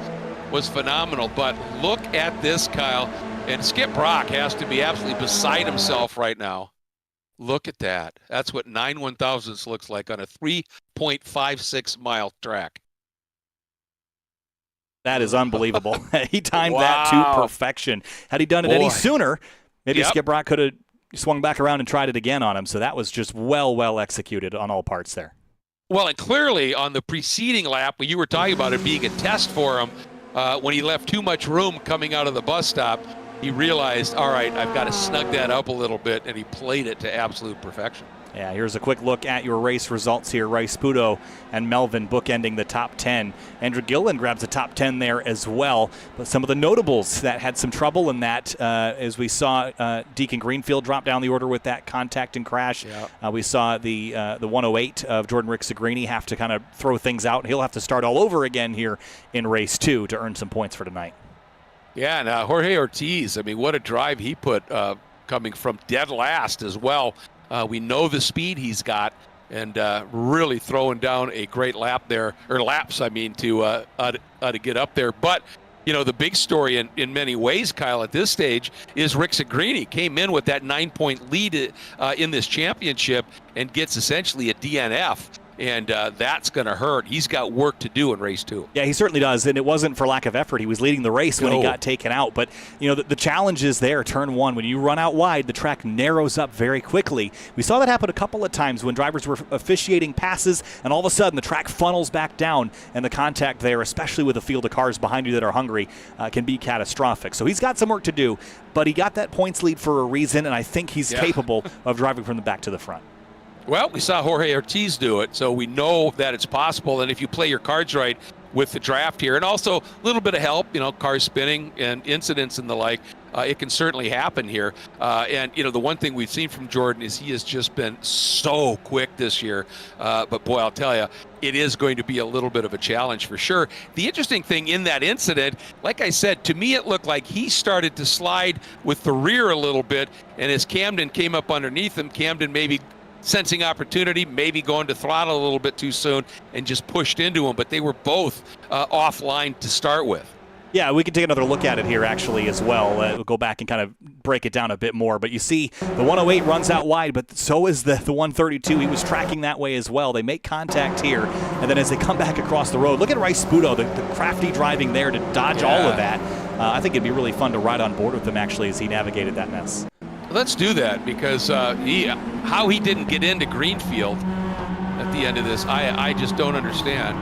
was phenomenal. But look at this, Kyle. And Skip Brock has to be absolutely beside himself right now. Look at that. That's what 9/1000ths looks like on a 3.56-mile track. That is unbelievable. He timed that to perfection. Had he done it any sooner, maybe Skip Brock could have swung back around and tried it again on him. So that was just well executed on all parts there. Well, and clearly on the preceding lap, when you were talking about it being a test for him, when he left too much room coming out of the bus stop, he realized, all right, I've got to snug that up a little bit, and he played it to absolute perfection. Yeah, here's a quick look at your race results here. Rice Pudo and Melvin bookending the top 10. Andrew Gillen grabs the top 10 there as well. But some of the notables that had some trouble in that, as we saw Deacon Greenfield drop down the order with that contact and crash. Yep. We saw the 108 of Jordan Rick-Segrini have to kind of throw things out. He'll have to start all over again here in race 2 to earn some points for tonight. Yeah, and Jorge Ortiz, I mean, what a drive he put coming from dead last as well. We know the speed he's got, and really throwing down a great lap there, or laps, I mean, to get up there. But, you know, the big story in many ways, Kyle, at this stage is Rick Segrini came in with that 9-point lead in this championship and gets essentially a DNF. And that's going to hurt. He's got work to do in race 2. Yeah, he certainly does, and it wasn't for lack of effort. He was leading the race when he got taken out. But, you know, the challenge is there, turn 1. When you run out wide, the track narrows up very quickly. We saw that happen a couple of times when drivers were officiating passes, and all of a sudden the track funnels back down, and the contact there, especially with a field of cars behind you that are hungry, can be catastrophic. So he's got some work to do, but he got that points lead for a reason, and I think he's capable of driving from the back to the front. Well, we saw Jorge Ortiz do it, so we know that it's possible. And if you play your cards right with the draft here, and also a little bit of help, you know, cars spinning and incidents and the like, it can certainly happen here. And, you know, the one thing we've seen from Jordan is he has just been so quick this year. But, boy, I'll tell you, it is going to be a little bit of a challenge for sure. The interesting thing in that incident, like I said, to me it looked like he started to slide with the rear a little bit, and as Camden came up underneath him, Camden maybe sensing opportunity, maybe going to throttle a little bit too soon and just pushed into him, but they were both offline to start with. Yeah, we can take another look at it here actually as well. We'll go back and kind of break it down a bit more. But you see the 108 runs out wide, but so is the 132. He was tracking that way as well. They make contact here, and then as they come back across the road, look at Rice Pudo, the crafty driving there to dodge all of that. I think it'd be really fun to ride on board with him actually as he navigated that mess. Let's do that, because how he didn't get into Greenfield at the end of this, I just don't understand.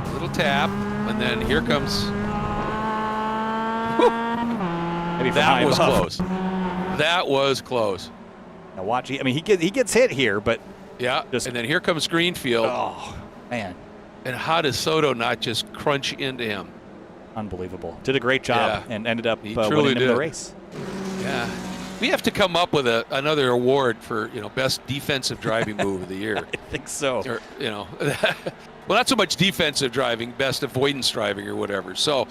A little tap, and then here comes. Maybe that was close. That was close. Now watch. I mean, he gets hit here, but and then here comes Greenfield. Oh man! And how does Soto not just crunch into him? Unbelievable. Did a great job and ended up winning the race. Yeah. We have to come up with another award for, you know, best defensive driving move of the year. I think so. Or, you know, well, not so much defensive driving, best avoidance driving or whatever. So,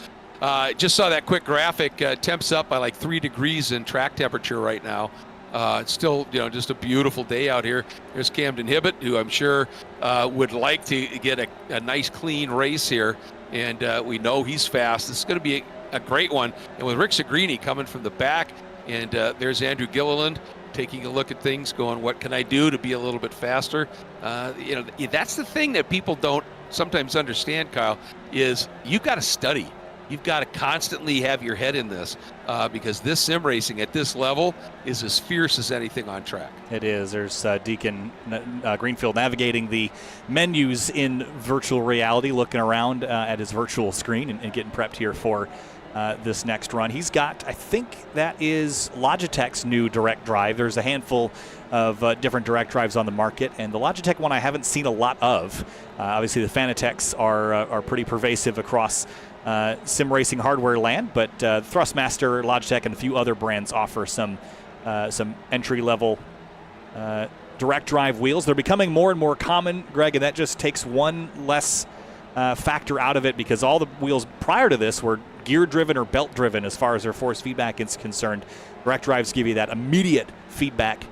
just saw that quick graphic. Temps up by like 3 degrees in track temperature right now. It's still, you know, just a beautiful day out here. There's Camden Hibbett, who I'm sure would like to get a nice clean race here, and we know he's fast. This is going to be a great one. And with Rick Segrini coming from the back. And there's Andrew Gilliland taking a look at things, going, what can I do to be a little bit faster? You know, that's the thing that people don't sometimes understand, Kyle, is you've got to study. You've got to constantly have your head in this because this sim racing at this level is as fierce as anything on track. It is. There's Deacon Greenfield navigating the menus in virtual reality, looking around at his virtual screen and getting prepped here for this next run. He's got, I think that is Logitech's new direct drive. There's a handful of different direct drives on the market, and the Logitech one I haven't seen a lot of. Obviously, the Fanatec's are pretty pervasive across sim racing hardware land, but Thrustmaster, Logitech, and a few other brands offer some entry-level direct drive wheels. They're becoming more and more common, Greg, and that just takes one less factor out of it, because all the wheels prior to this were gear-driven or belt-driven as far as their force feedback is concerned. Direct drives give you that immediate feedback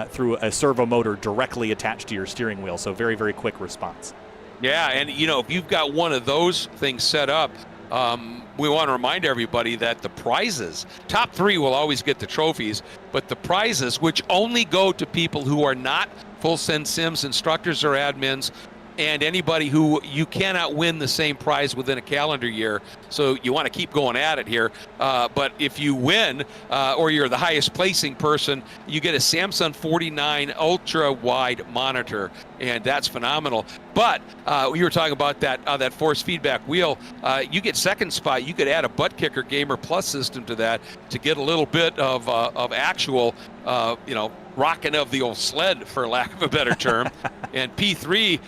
through a servo motor directly attached to your steering wheel, so very, very quick response. Yeah, and, you know, if you've got one of those things set up, we want to remind everybody that the prizes, top 3 will always get the trophies, but the prizes, which only go to people who are not full send sims instructors or admins, and anybody who you cannot win the same prize within a calendar year. So you want to keep going at it here. But if you win or you're the highest placing person, you get a Samsung 49 ultra wide monitor, and that's phenomenal. But you were talking about that force feedback wheel. You get second spot. You could add a butt kicker Gamer Plus system to that to get a little bit of actual, rocking of the old sled, for lack of a better term. And P3,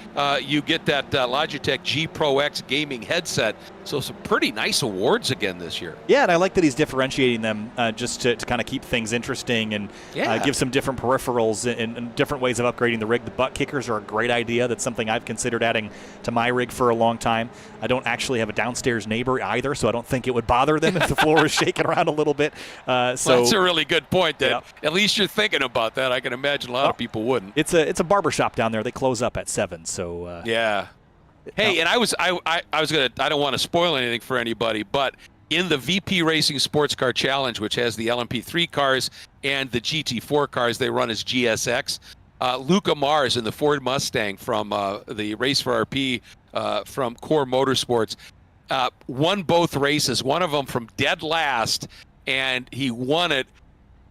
you get that Logitech G Pro X gaming headset. So some pretty nice awards again this year. Yeah, and I like that he's differentiating them just to kind of keep things interesting and give some different peripherals and different ways of upgrading the rig. The butt kickers are a great idea. That's something I've considered adding to my rig for a long time. I don't actually have a downstairs neighbor either, so I don't think it would bother them if the floor was shaking around a little bit. Well, that's a really good point. That at least you're thinking about that. I can imagine a lot of people wouldn't. It's a barber shop down there. They close up at 7, so yeah. Hey, and I was gonna. I don't want to spoil anything for anybody, but in the VP Racing Sports Car Challenge, which has the LMP3 cars and the GT4 cars, they run as GSX. Luca Mars in the Ford Mustang from the Race for RP from Core Motorsports won both races. One of them from dead last, and he won it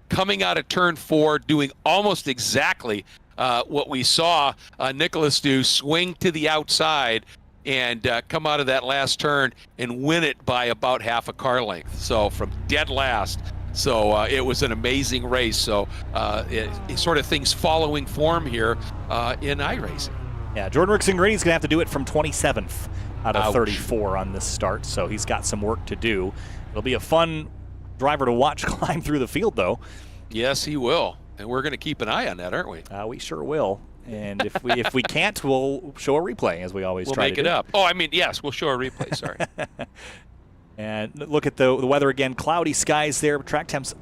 coming out of turn 4, doing almost exactly what we saw Nicholas do, swing to the outside and come out of that last turn and win it by about half a car length. So from dead last. So it was an amazing race. So it sort of things following form here in iRacing. Yeah, Jordan Ricks-Ingrini's going to have to do it from 27th out of 34 on this start. So he's got some work to do. It'll be a fun driver to watch climb through the field, though. Yes, he will. And we're going to keep an eye on that, aren't we? We sure will. And if we can't, we'll show a replay, as we always try to do. We'll make it up. Oh, I mean, yes, we'll show a replay. Sorry. And look at the weather again. Cloudy skies there. Track temps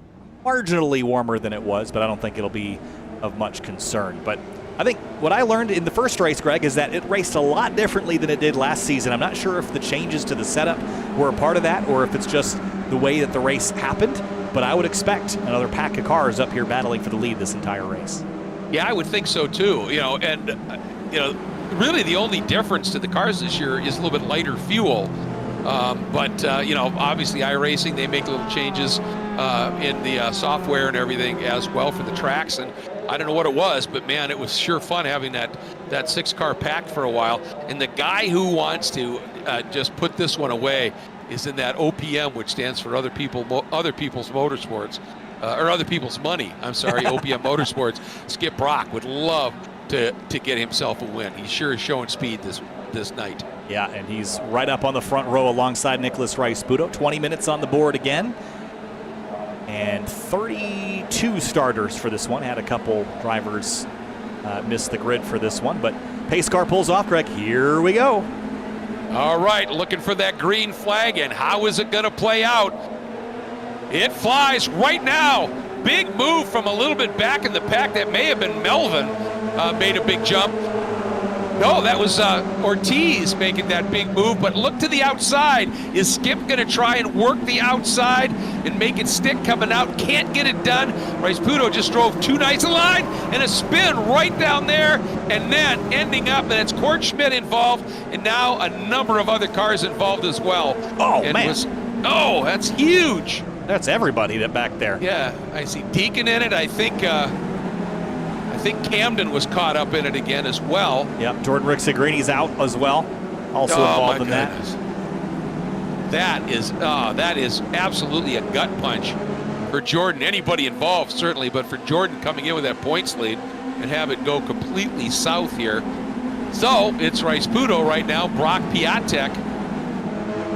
marginally warmer than it was, but I don't think it'll be of much concern. But I think what I learned in the first race, Greg, is that it raced a lot differently than it did last season. I'm not sure if the changes to the setup were a part of that or if it's just the way that the race happened. But I would expect another pack of cars up here battling for the lead this entire race. Yeah, I would think so too. Really the only difference to the cars this year is a little bit lighter fuel. Obviously iRacing, they make little changes in the software and everything as well for the tracks. And I don't know what it was, but man, it was sure fun having that 6-car pack for a while. And the guy who wants to just put this one away is in that OPM, which stands for other people's motorsports, or other people's money. I'm sorry, OPM Motorsports. Skip Brock would love to get himself a win. He sure is showing speed this night. Yeah, and he's right up on the front row alongside Nicholas Rice-Budo. 20 minutes on the board again. And 32 starters for this one. Had a couple drivers miss the grid for this one, but pace car pulls off, Greg. Here we go. All right, looking for that green flag, and how is it going to play out? It flies right now. Big move from a little bit back in the pack. That may have been Melvin made a big jump. No, that was Ortiz making that big move, but look to the outside. Is Skip going to try and work the outside and make it stick coming out? Can't get it done. Rice-Budo just drove too nice a line and a spin right down there, and then ending up, and it's Cord Schmidt involved, and now a number of other cars involved as well. Oh, and man. That's huge. That's everybody that back there. Yeah, I see Deacon in it. I think Camden was caught up in it again as well. Yep, Jordan Ricks-Ingrini's out as well. Also involved in that. That is absolutely a gut punch for Jordan. Anybody involved, certainly, but for Jordan coming in with that points lead and have it go completely south here. So it's Rice-Budo right now, Brock Piatek.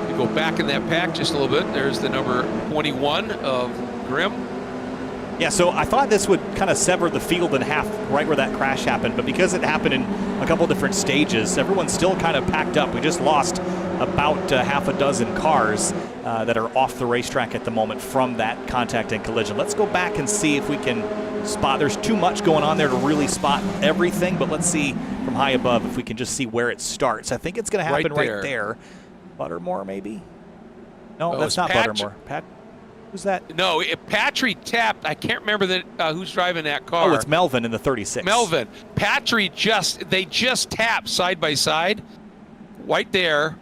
We go back in that pack just a little bit. There's the number 21 of Grimm. Yeah, so I thought this would kind of sever the field in half right where that crash happened, but because it happened in a couple different stages, everyone's still kind of packed up. We just lost about half a dozen cars that are off the racetrack at the moment from that contact and collision. Let's go back and see if we can spot. There's too much going on there to really spot everything, but let's see from high above if we can just see where it starts. I think it's going to happen right there. Buttermore, maybe? No, that's not Buttermore. Who's that? No, Patry tapped. I can't remember who's driving that car. Oh, it's Melvin in the 36. Melvin. Patry they just tapped side by side, right there,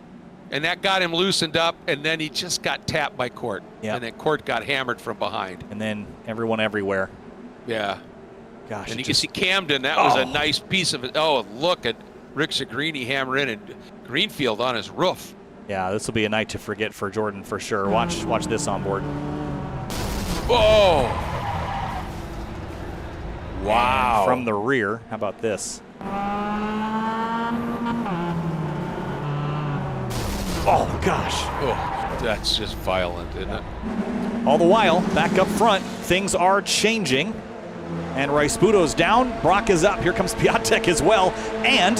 and that got him loosened up, and then he just got tapped by Court. Yep. And then Court got hammered from behind. And then everyone everywhere. Yeah. Gosh. And you can see Camden, that was a nice piece of it. Oh, look at Rick Zagrini hammer in, and Greenfield on his roof. Yeah, this will be a night to forget for Jordan for sure. Watch this on board. Oh! Wow. And from the rear, how about this? Oh, gosh. Oh, that's just violent, isn't it? All the while, back up front, things are changing. And Rice-Budo's down, Brock is up. Here comes Piatek as well. And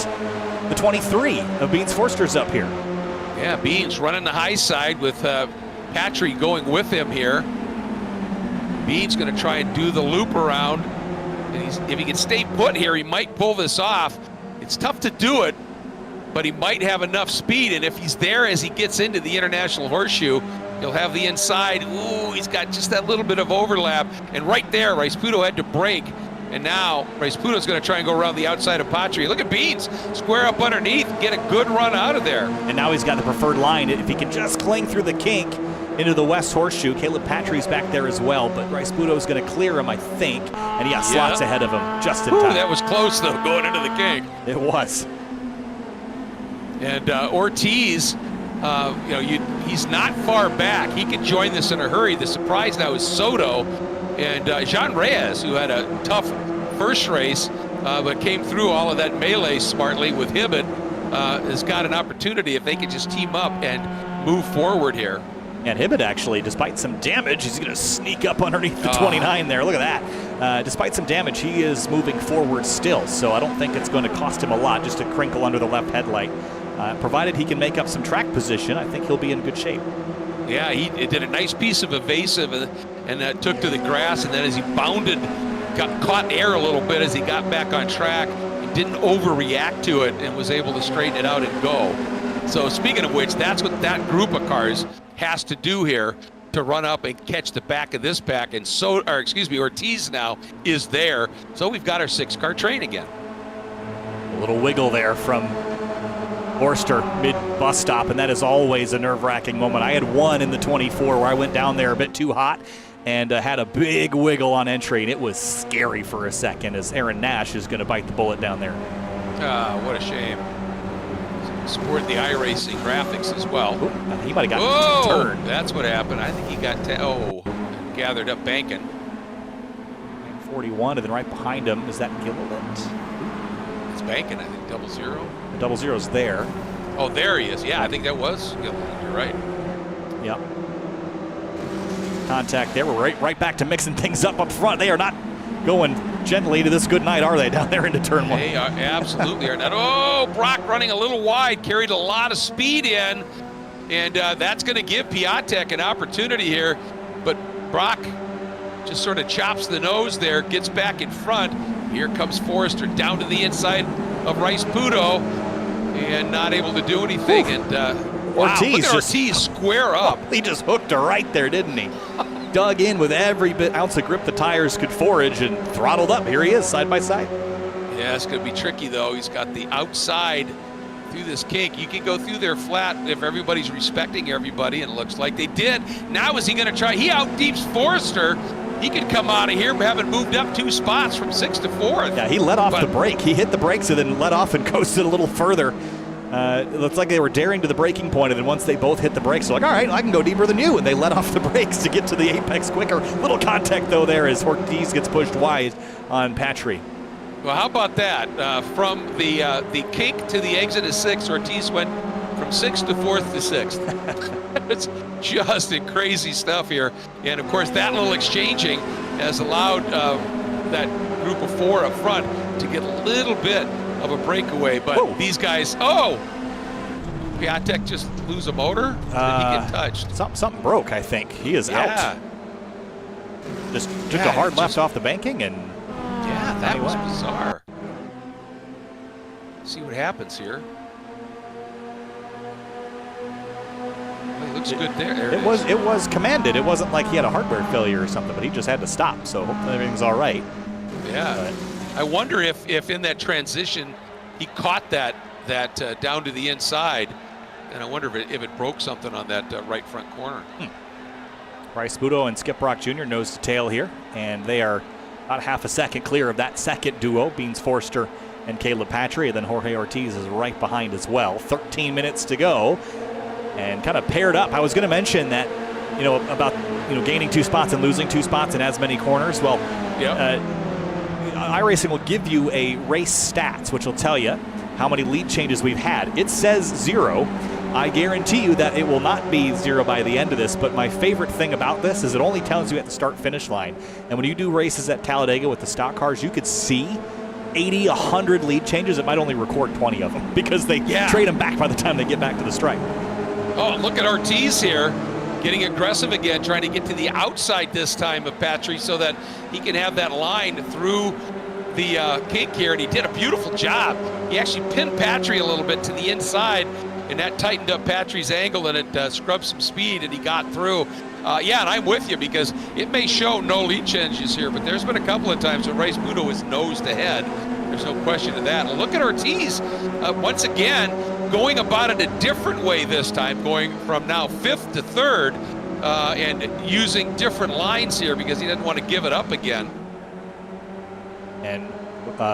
the 23 of Beans Forster's up here. Yeah, Beans running the high side with Patry going with him here. Beans going to try and do the loop around. And if he can stay put here, he might pull this off. It's tough to do it, but he might have enough speed. And if he's there as he gets into the International Horseshoe, he'll have the inside. Ooh, he's got just that little bit of overlap. And right there, Rice-Budo had to brake. And now Rice-Budo's going to try and go around the outside of Patry. Look at Beans square up underneath, get a good run out of there. And now he's got the preferred line. If he can just cling through the kink into the West Horseshoe, Caleb Patry's back there as well, but Rice-Budo's going to clear him, I think. And he got slots ahead of him just in time. That was close, though, going into the kink. It was. And Ortiz, he's not far back. He could join this in a hurry. The surprise now is Soto and Jean Reyes, who had a tough first race, but came through all of that melee smartly with Hibbett, has got an opportunity if they could just team up and move forward here. And Hibbett actually, despite some damage, he's going to sneak up underneath the 29 there. Look at that. Despite some damage, he is moving forward still, so I don't think it's going to cost him a lot just to crinkle under the left headlight. Provided he can make up some track position, I think he'll be in good shape. Yeah, he did a nice piece of evasive and took to the grass, and then as he bounded, got caught in air a little bit as he got back on track. He didn't overreact to it and was able to straighten it out and go. So speaking of which, that's what that group of cars has to do here to run up and catch the back of this pack. And Ortiz now is there. So we've got our 6-car train again. A little wiggle there from Forster mid-bus stop, and that is always a nerve-wracking moment. I had one in the 24 where I went down there a bit too hot and had a big wiggle on entry, and it was scary for a second as Aaron Nash is going to bite the bullet down there. What a shame. Sport the iRacing graphics as well. Ooh, he might have got turned. That's what happened. I think he got gathered up banking. 41, and then right behind him is that Gilliland. It's banking, I think, 00. The 00's there. Oh, there he is. Yeah, I think that was Gilliland. You're right. Yep. Contact there. We're right back to mixing things up front. They are not going gently to this good night, are they, down there into turn 1? They are, absolutely are not. Oh, Brock running a little wide, carried a lot of speed in, and that's going to give Piatek an opportunity here. But Brock just sort of chops the nose there, gets back in front. Here comes Forrester down to the inside of Rice-Budo and not able to do anything. Oof. And Ortiz, wow, look at Ortiz square up. He just hooked her right there, didn't he? Dug in with every ounce of grip the tires could forage and throttled up. Here he is, side by side. Yeah, it's going to be tricky, though. He's got the outside through this kink. You can go through there flat if everybody's respecting everybody, and it looks like they did. Now is he going to try? He out-deeps Forrester. He could come out of here having moved up 2 spots from 6th to 4th. Yeah, he let off the brake. He hit the brakes and then let off and coasted a little further. It looks like they were daring to the braking point, and then once they both hit the brakes, they're like, all right, I can go deeper than you, and they let off the brakes to get to the apex quicker. Little contact, though, there as Ortiz gets pushed wide on Patry. Well, how about that? From the kink to the exit of 6th, Ortiz went from 6th to 4th to 6th. It's just crazy stuff here. And, of course, that little exchanging has allowed that group of 4 up front to get a little bit of a breakaway. But these guys, Piatek just lose a motor? Did he get touched? Something broke, I think. He is out. Just took a hard left off the banking and... Yeah, that was bizarre. Let's see what happens here. looks good there. It was commanded. It wasn't like he had a hardware failure or something, but he just had to stop. So hopefully everything's all right. Yeah. But I wonder if in that transition he caught that down to the inside, and I wonder if it broke something on that right front corner. Bryce Budo and Skip Brock Jr. nose to tail here, and they are about half a second clear of that second duo, Beans Forster and Caleb Patry. Then Jorge Ortiz is right behind as well. 13 minutes to go, and kind of paired up. I was going to mention that, about gaining 2 spots and losing 2 spots in as many corners. Well, yep. iRacing will give you a race stats, which will tell you how many lead changes we've had. It says 0. I guarantee you that it will not be 0 by the end of this, but my favorite thing about this is it only tells you at the start-finish line. And when you do races at Talladega with the stock cars, you could see 80, 100 lead changes. It might only record 20 of them because they trade them back by the time they get back to the stripe. Oh, look at Ortiz here, getting aggressive again, trying to get to the outside this time of Patry so that he can have that line through the kink here, and he did a beautiful job. He actually pinned Patry a little bit to the inside, and that tightened up Patry's angle, and it scrubbed some speed, and he got through. Yeah, and I'm with you because it may show no lead changes here, but there's been a couple of times when Bryce Budo is nosed ahead. There's no question of that. And look at Ortiz, once again, going about it a different way this time, going from now 5th to 3rd, and using different lines here because he doesn't want to give it up again. And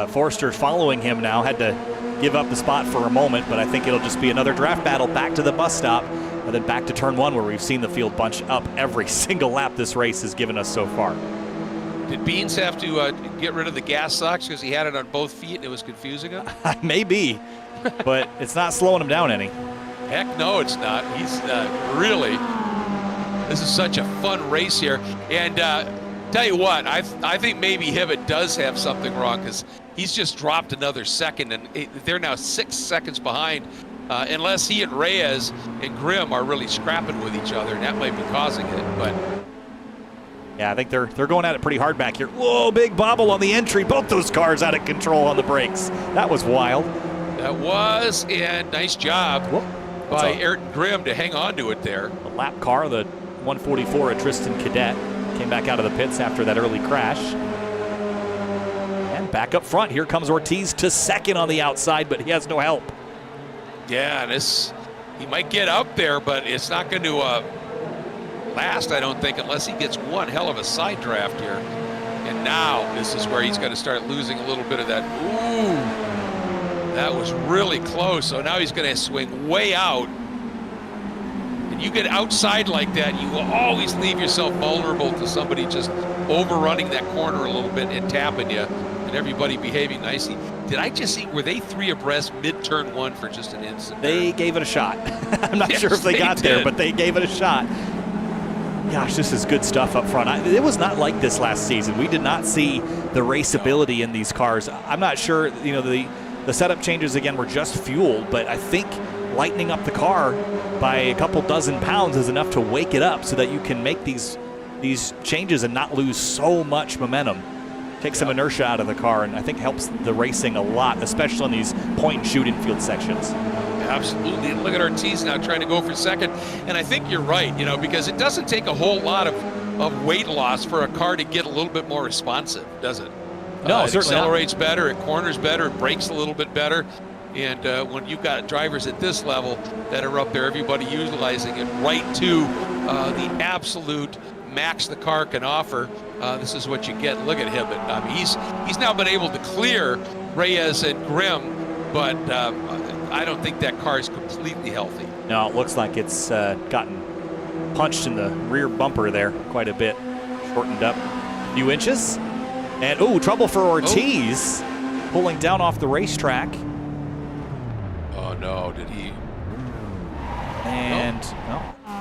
Forster following him now, had to give up the spot for a moment, but I think it'll just be another draft battle back to the bus stop and then back to turn 1 where we've seen the field bunch up every single lap this race has given us so far. Did Beans have to get rid of the gas socks because he had it on both feet and it was confusing him? Maybe, but it's not slowing him down any. Heck no, it's not. He's really, this is such a fun race here. And tell you what, I think maybe Hibbett does have something wrong because he's just dropped another second, and they're now 6 seconds behind, unless he and Reyes and Grimm are really scrapping with each other, and that might be causing it. But yeah, I think they're going at it pretty hard back here. Whoa, big bobble on the entry. Both those cars out of control on the brakes. That was wild. That was, and nice job by Ayrton Grimm to hang on to it there. A lap car, the 144 at Tristan Cadet, came back out of the pits after that early crash. And back up front, here comes Ortiz to 2nd on the outside, but he has no help. Yeah, he might get up there, but it's not going to last, I don't think, unless he gets one hell of a side draft here. And now this is where he's going to start losing a little bit of that. Ooh, that was really close. So now he's going to swing way out. And you get outside like that, you will always leave yourself vulnerable to somebody just overrunning that corner a little bit and tapping you, and everybody behaving nicely. Did I just see, were they 3 abreast mid-turn 1 for just an instant? They gave it a shot. I'm not sure if they got there, but they gave it a shot. Gosh, this is good stuff up front. It was not like this last season. We did not see the raceability in these cars. I'm not sure, the setup changes again were just fuel, but I think lightening up the car by a couple dozen pounds is enough to wake it up so that you can make these changes and not lose so much momentum. Take some inertia out of the car, and I think helps the racing a lot, especially on these point and shoot infield sections. Absolutely, and look at Ortiz now trying to go for 2nd. And I think you're right, because it doesn't take a whole lot of weight loss for a car to get a little bit more responsive, does it? No, it certainly accelerates better, it corners better, it brakes a little bit better. And when you've got drivers at this level that are up there, everybody utilizing it right to the absolute max the car can offer, this is what you get. Look at him. I mean, he's now been able to clear Reyes and Grimm, but I don't think that car is completely healthy. No, it looks like it's gotten punched in the rear bumper there quite a bit, shortened up a few inches. And, trouble for Ortiz, pulling down off the racetrack. Oh, no, did he? And,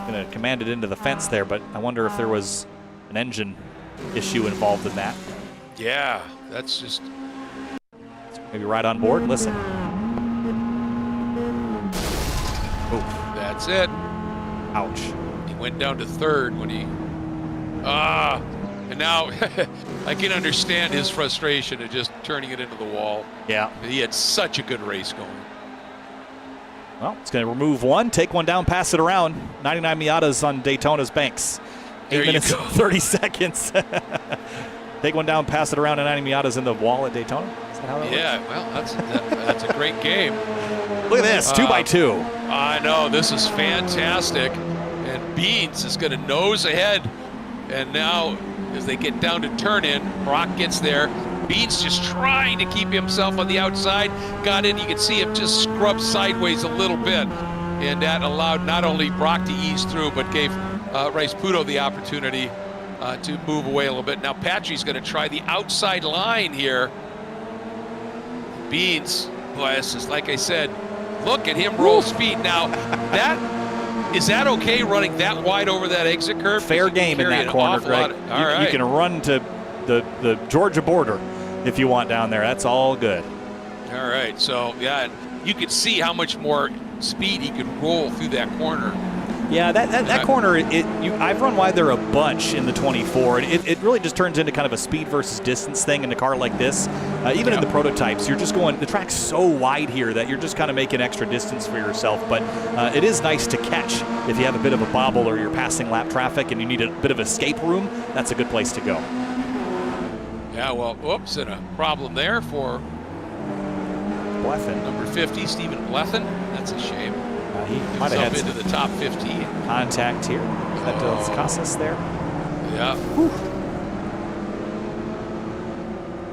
going to command it into the fence there, but I wonder if there was an engine issue involved in that. Yeah, that's just... Maybe right on board, listen. That's it. Ouch. He went down to 3rd when he... and now I can understand his frustration of just turning it into the wall. Yeah. He had such a good race going. Well, it's going to remove one, take one down, pass it around. 99 Miatas on Daytona's banks. 8 minutes, 30 seconds. Take one down, pass it around, and 90 Miatas in the wall at Daytona. Is that how that works? Well, that's a great game. Look at this, 2x2. I know, this is fantastic. And Beans is going to nose ahead. And now, as they get down to turn in, Brock gets there. Beans just trying to keep himself on the outside. Got in, you can see him just scrub sideways a little bit. And that allowed not only Brock to ease through, but gave Puto the opportunity to move away a little bit. Now Patrick's going to try the outside line here. Beans, boy, this is, like I said, look at him roll speed. Now, is that okay running that wide over that exit curve? Fair game in that corner, Greg. You can run to the Georgia border if you want down there. That's all good. All right, so yeah, you could see how much more speed he could roll through that corner. Yeah, that corner, I've run wide there a bunch in the 24. It really just turns into kind of a speed versus distance thing in a car like this. Even in the prototypes, you're just going, the track's so wide here that you're just kind of making extra distance for yourself. But it is nice to catch if you have a bit of a bobble or you're passing lap traffic and you need a bit of escape room. That's a good place to go. Yeah, well, whoops, and a problem there for Bleffin. Number 50, Stephen Bleffin. That's a shame. He might have had into the top 15. Contact here. That does Casas there. Yeah. Whew.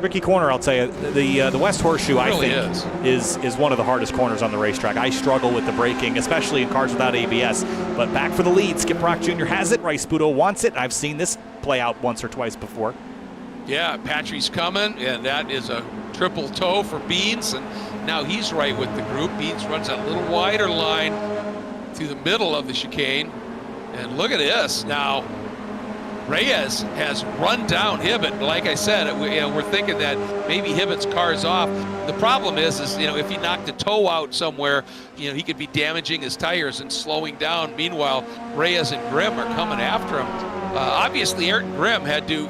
Tricky corner, I'll tell you. The West Horseshoe, I think, is one of the hardest corners on the racetrack. I struggle with the braking, especially in cars without ABS. But back for the lead. Skip Brock Jr. has it. Rice Puto wants it. I've seen this play out once or twice before. Yeah, Patrick's coming, and that is a triple toe for Beans, and now he's right with the group. Beans runs a little wider line through the middle of the chicane, and look at this. Now, Reyes has run down Hibbett. Like I said, we're thinking that maybe Hibbett's car's off. The problem is if he knocked a toe out somewhere, he could be damaging his tires and slowing down. Meanwhile, Reyes and Grimm are coming after him. Obviously, Ayrton Grimm had to,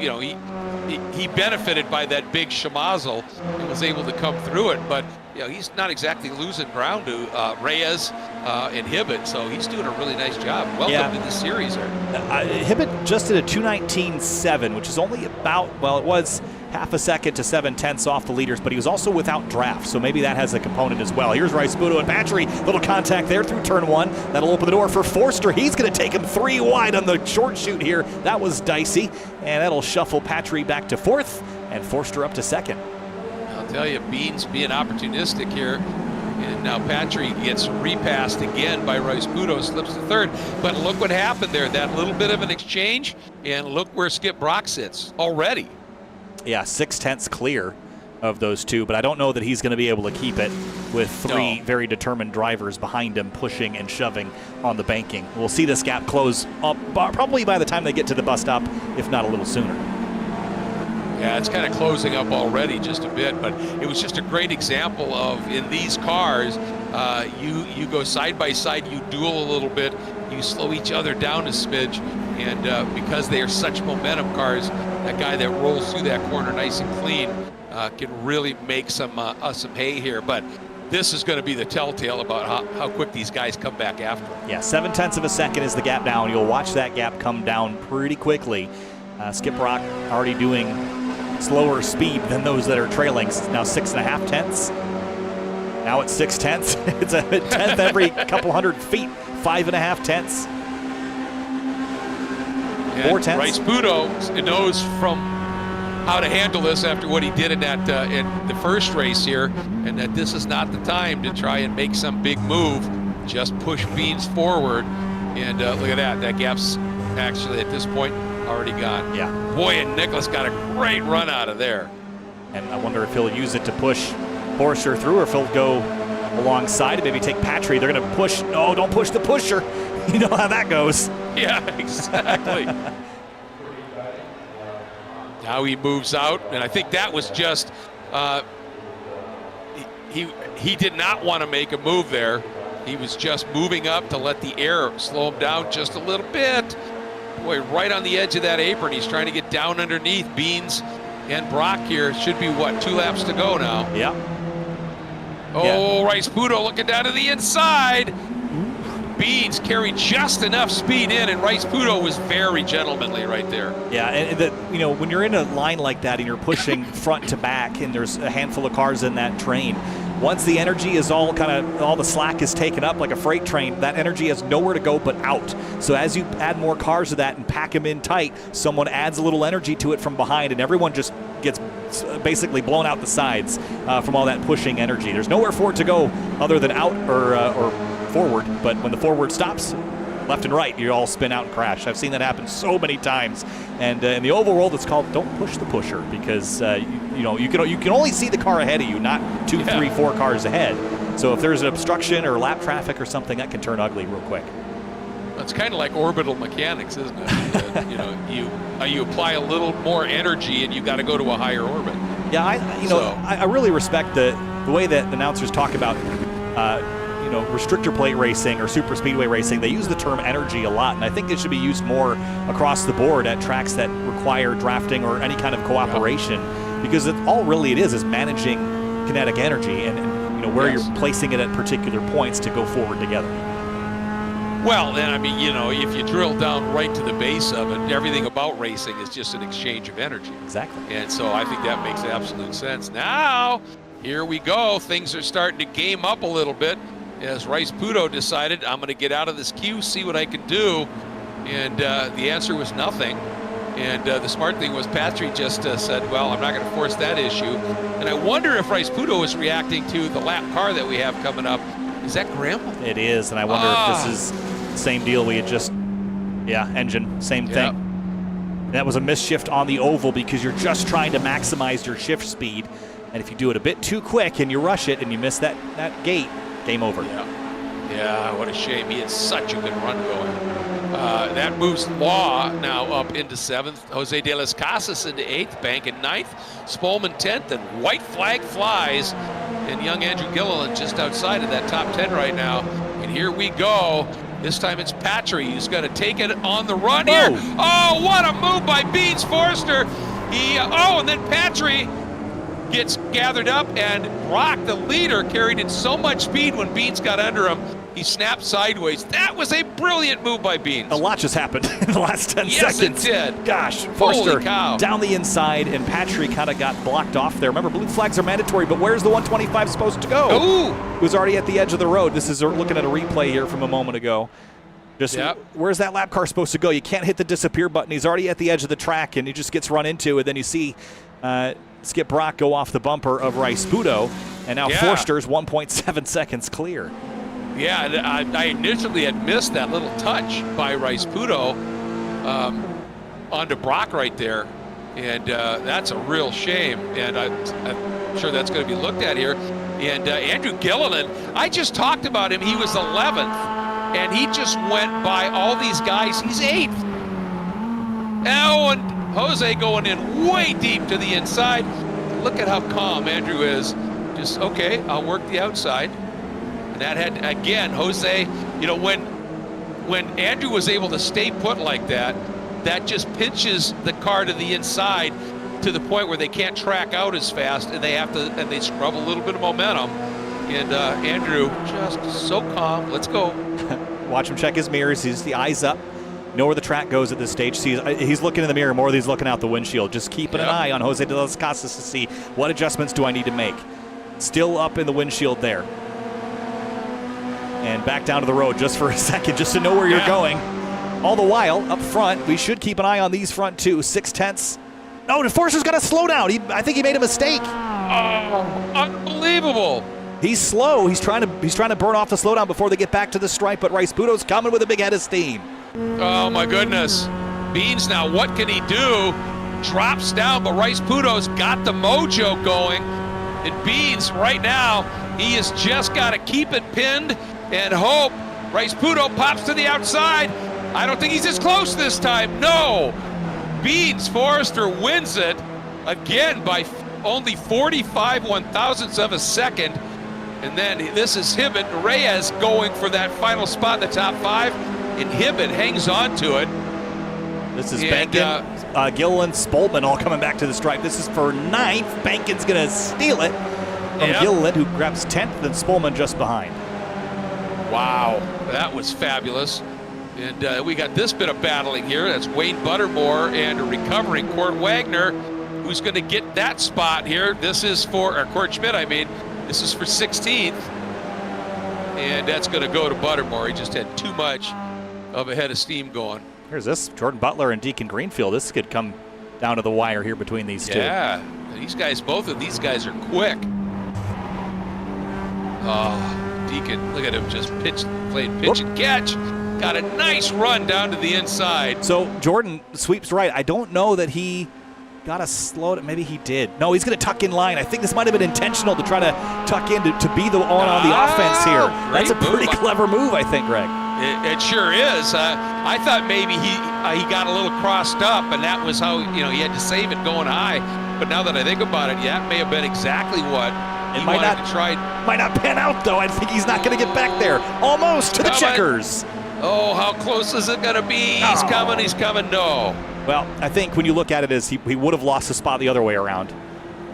he benefited by that big schmozzle and was able to come through it, but he's not exactly losing ground to Reyes and Hibbett, so he's doing a really nice job. Welcome to the series. Hibbett just did a 2:19.7, which is only about, well, it was half a second to 7/10 off the leaders, but he was also without draft, so maybe that has a component as well. Here's Rice Puto and Patry, little contact there through turn one. That'll open the door for Forster. He's going to take him 3 wide on the short shoot here. That was dicey, and that'll shuffle Patry back to 4th and Forster up to 2nd. I'll tell you, Beans being opportunistic here, and now Patry gets repassed again by Rice Puto, slips to 3rd. But look what happened there, that little bit of an exchange, and look where Skip Brock sits already. Yeah, 6/10 clear of those two, but I don't know that he's going to be able to keep it with 3 very determined drivers behind him pushing and shoving on the banking. We'll see this gap close up probably by the time they get to the bus stop, if not a little sooner. Yeah, it's kind of closing up already just a bit, but it was just a great example of, in these cars, you go side by side, you duel a little bit, you slow each other down a smidge, and because they are such momentum cars, that guy that rolls through that corner nice and clean can really make some hay here. But this is going to be the telltale about how quick these guys come back after. Yeah, 7/10 of a second is the gap down. You'll watch that gap come down pretty quickly. Skip Brock already doing slower speed than those that are trailing. Now 6.5 tenths. Now it's 6 tenths. It's a tenth every couple hundred feet. 5.5 tenths. 4 tenths. Rice Puto knows from how to handle this after what he did in that in the first race here, and that this is not the time to try and make some big move. Just push Beans forward, and look at that. That gap's actually at this point already gone. Yeah. Boy, and Nicholas got a great run out of there. And I wonder if he'll use it to push Forster through, or if he'll go alongside and maybe take Patry. They're going to push. No, don't push the pusher. You know how that goes. Yeah, exactly. Now he moves out, and I think that was just he did not want to make a move there. He was just moving up to let the air slow him down just a little bit. Boy, right on the edge of that apron. He's trying to get down underneath. Beans and Brock here should be, what, 2 laps to go now? Yeah. Oh, Rice Pudo looking down to the inside. Beans carried just enough speed in, and Rice Pudo was very gentlemanly right there. Yeah, and when you're in a line like that and you're pushing front to back, and there's a handful of cars in that train, once the energy is all the slack is taken up like a freight train, that energy has nowhere to go but out. So as you add more cars to that and pack them in tight, someone adds a little energy to it from behind, and everyone just gets basically blown out the sides from all that pushing energy. There's nowhere for it to go other than out or forward, but when the forward stops, left and right, you all spin out and crash. I've seen that happen so many times, and in the oval world, it's called "don't push the pusher" because you can only see the car ahead of you, not 2, 3, 4 cars ahead. So if there's an obstruction or lap traffic or something, that can turn ugly real quick. It's kind of like orbital mechanics, isn't it? You apply a little more energy, and you got to go to a higher orbit. Yeah, I really respect the way that the announcers talk about. Restrictor plate racing or super speedway racing. They use the term energy a lot, and I think it should be used more across the board at tracks that require drafting or any kind of cooperation, because all it is managing kinetic energy and where you're placing it at particular points to go forward together. Well, then, if you drill down right to the base of it, everything about racing is just an exchange of energy. Exactly. And so I think that makes absolute sense. Now, here we go. Things are starting to game up a little bit. As Rice Pudo decided, I'm going to get out of this queue, see what I can do. And the answer was nothing. And the smart thing was Patrick just said, well, I'm not going to force that issue. And I wonder if Rice Pudo is reacting to the lap car that we have coming up. Is that Grimm? It is, and I wonder if this is the same deal we had just, engine, same thing. That was a misshift on the oval because you're just trying to maximize your shift speed. And if you do it a bit too quick and you rush it and you miss that gate, game over. Yeah, what a shame. He had such a good run going. That moves Law now up into 7th. Jose de las Casas into 8th. Bank in 9th. Spolman 10th. And white flag flies. And young Andrew Gilliland just outside of that top 10 right now. And here we go. This time it's Patry who's going to take it on the run here. Oh, what a move by Beans Forrester. And then Patry gets gathered up, and Brock, the leader, carried in so much speed when Beans got under him, he snapped sideways. That was a brilliant move by Beans. A lot just happened in the last 10 seconds. Yes, it did. Gosh, Forster Holy cow. Down the inside, and Patry kind of got blocked off there. Remember, blue flags are mandatory, but where's the 125 supposed to go? Ooh. It was already at the edge of the road. This is looking at a replay here from a moment ago. Where's that lap car supposed to go? You can't hit the disappear button. He's already at the edge of the track, and he just gets run into, and then you see Skip Brock go off the bumper of Rice Pudo, and now Forster's 1.7 seconds clear. Yeah, I initially had missed that little touch by Rice Pudo onto Brock right there, and that's a real shame, and I'm sure that's going to be looked at here. And Andrew Gilliland, I just talked about him. He was 11th, and he just went by all these guys. He's 8th. Now, and Jose going in way deep to the inside. Look at how calm Andrew is. Just, okay, I'll work the outside. And that had, again, Jose, when Andrew was able to stay put like that, that just pinches the car to the inside to the point where they can't track out as fast, and they scrub a little bit of momentum. And Andrew just so calm. Let's go. Watch him check his mirrors. He's the eyes up. Know where the track goes at this stage. He's looking in the mirror more than he's looking out the windshield. Just keeping an eye on Jose de las Casas to see what adjustments do I need to make. Still up in the windshield there. And back down to the road just for a second, just to know where you're going. All the while, up front, we should keep an eye on these front two. 6/10. Oh, and Forster's got to slow down. I think he made a mistake. Oh, unbelievable. He's slow. He's trying to burn off the slowdown before they get back to the stripe, but Rice Pudo's coming with a big head of steam. Oh, my goodness. Beans now, what can he do? Drops down, but Rice Pudo's got the mojo going. And Beans, right now, he has just got to keep it pinned and hope Rice Pudo pops to the outside. I don't think he's as close this time. No. Beans Forrester wins it again by only 45 one-thousandths of a second. And then this is Hibbett. Reyes going for that final spot in the top 5. And Hibbett hangs on to it. This is Bankin, Gilliland, Spolman all coming back to the stripe. This is for 9th. Bankin's going to steal it. from Yep. Gilliland, who grabs 10th, and Spolman just behind. Wow, that was fabulous. And we got this bit of battling here. That's Wayne Buttermore and a recovering Court Wagner, who's going to get that spot here. This is for, or Court Schmidt, I mean. This is for 16th. And that's going to go to Buttermore. He just had too much of a head of steam going. Here's this, Jordan Butler and Deacon Greenfield. This could come down to the wire here between these two. Yeah, these guys, both of these guys are quick. Oh, Deacon, look at him just played pitch and catch. Got a nice run down to the inside. So Jordan sweeps right. I don't know that he got a slow. Maybe he did. No, he's going to tuck in line. I think this might have been intentional to try to tuck in to be the one on the offense here. That's a pretty clever move, I think, Greg. It sure is. I thought maybe he got a little crossed up, and that was how he had to save it going high. But now that I think about it, that may have been exactly what he wanted to try. Might not pan out though. I think he's not going to get back there. Almost to the checkers. Oh, how close is it going to be? He's coming. He's coming. No. Well, I think when you look at it as he would have lost the spot the other way around.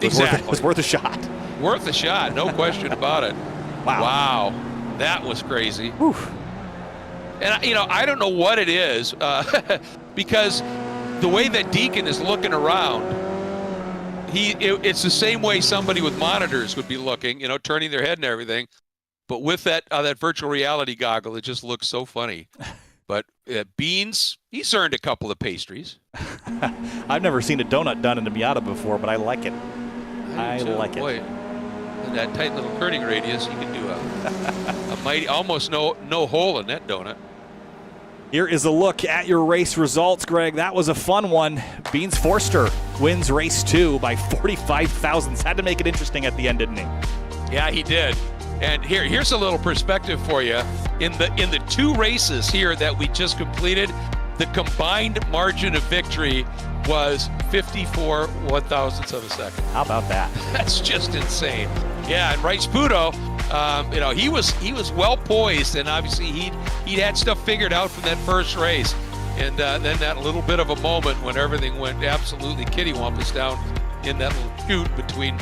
Exactly. It was worth a shot. Worth a shot, no question about it. Wow. That was crazy. Whew. And, I don't know what it is, because the way that Deacon is looking around, it's the same way somebody with monitors would be looking, turning their head and everything. But with that virtual reality goggle, it just looks so funny. But Beans, he's earned a couple of pastries. I've never seen a donut done in a Miata before, but I like it. I like it. Boy, in that tight little turning radius, you can do a mighty, almost no hole in that donut. Here is a look at your race results, Greg. That was a fun one. Beans Forster wins race 2 by 45 thousandths. Had to make it interesting at the end, didn't he? Yeah, he did. And here's a little perspective for you. In the 2 races here that we just completed, the combined margin of victory was 54 one-thousandths of a second. How about that? That's just insane. Yeah, and Rice Pudo, he was well poised, and obviously he'd had stuff figured out from that first race. And then that little bit of a moment when everything went absolutely kittywampus down in that little chute between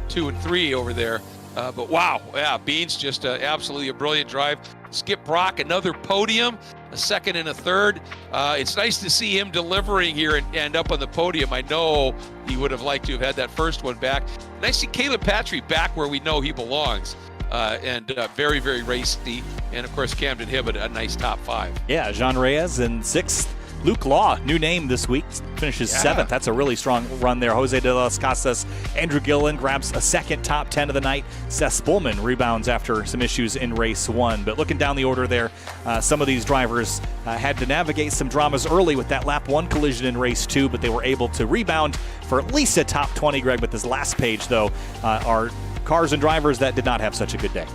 2 and 3 over there. But wow, yeah, Beans just absolutely a brilliant drive. Skip Brock, another podium, a second and a third. It's nice to see him delivering here and end up on the podium. I know he would have liked to have had that first one back. Nice to see Caleb Patry back where we know he belongs. And very, very racy. And of course, Camden Hibbett, a nice top 5. Yeah, Jean Reyes in 6th. Luke Law, new name this week, finishes 7th. That's a really strong run there. Jose de las Casas, Andrew Gilliland grabs a second top 10 of the night. Seth Spolman rebounds after some issues in race 1. But looking down the order there, some of these drivers had to navigate some dramas early with that lap 1 collision in race 2, but they were able to rebound for at least a top 20, Greg. But this last page, though, are cars and drivers that did not have such a good day.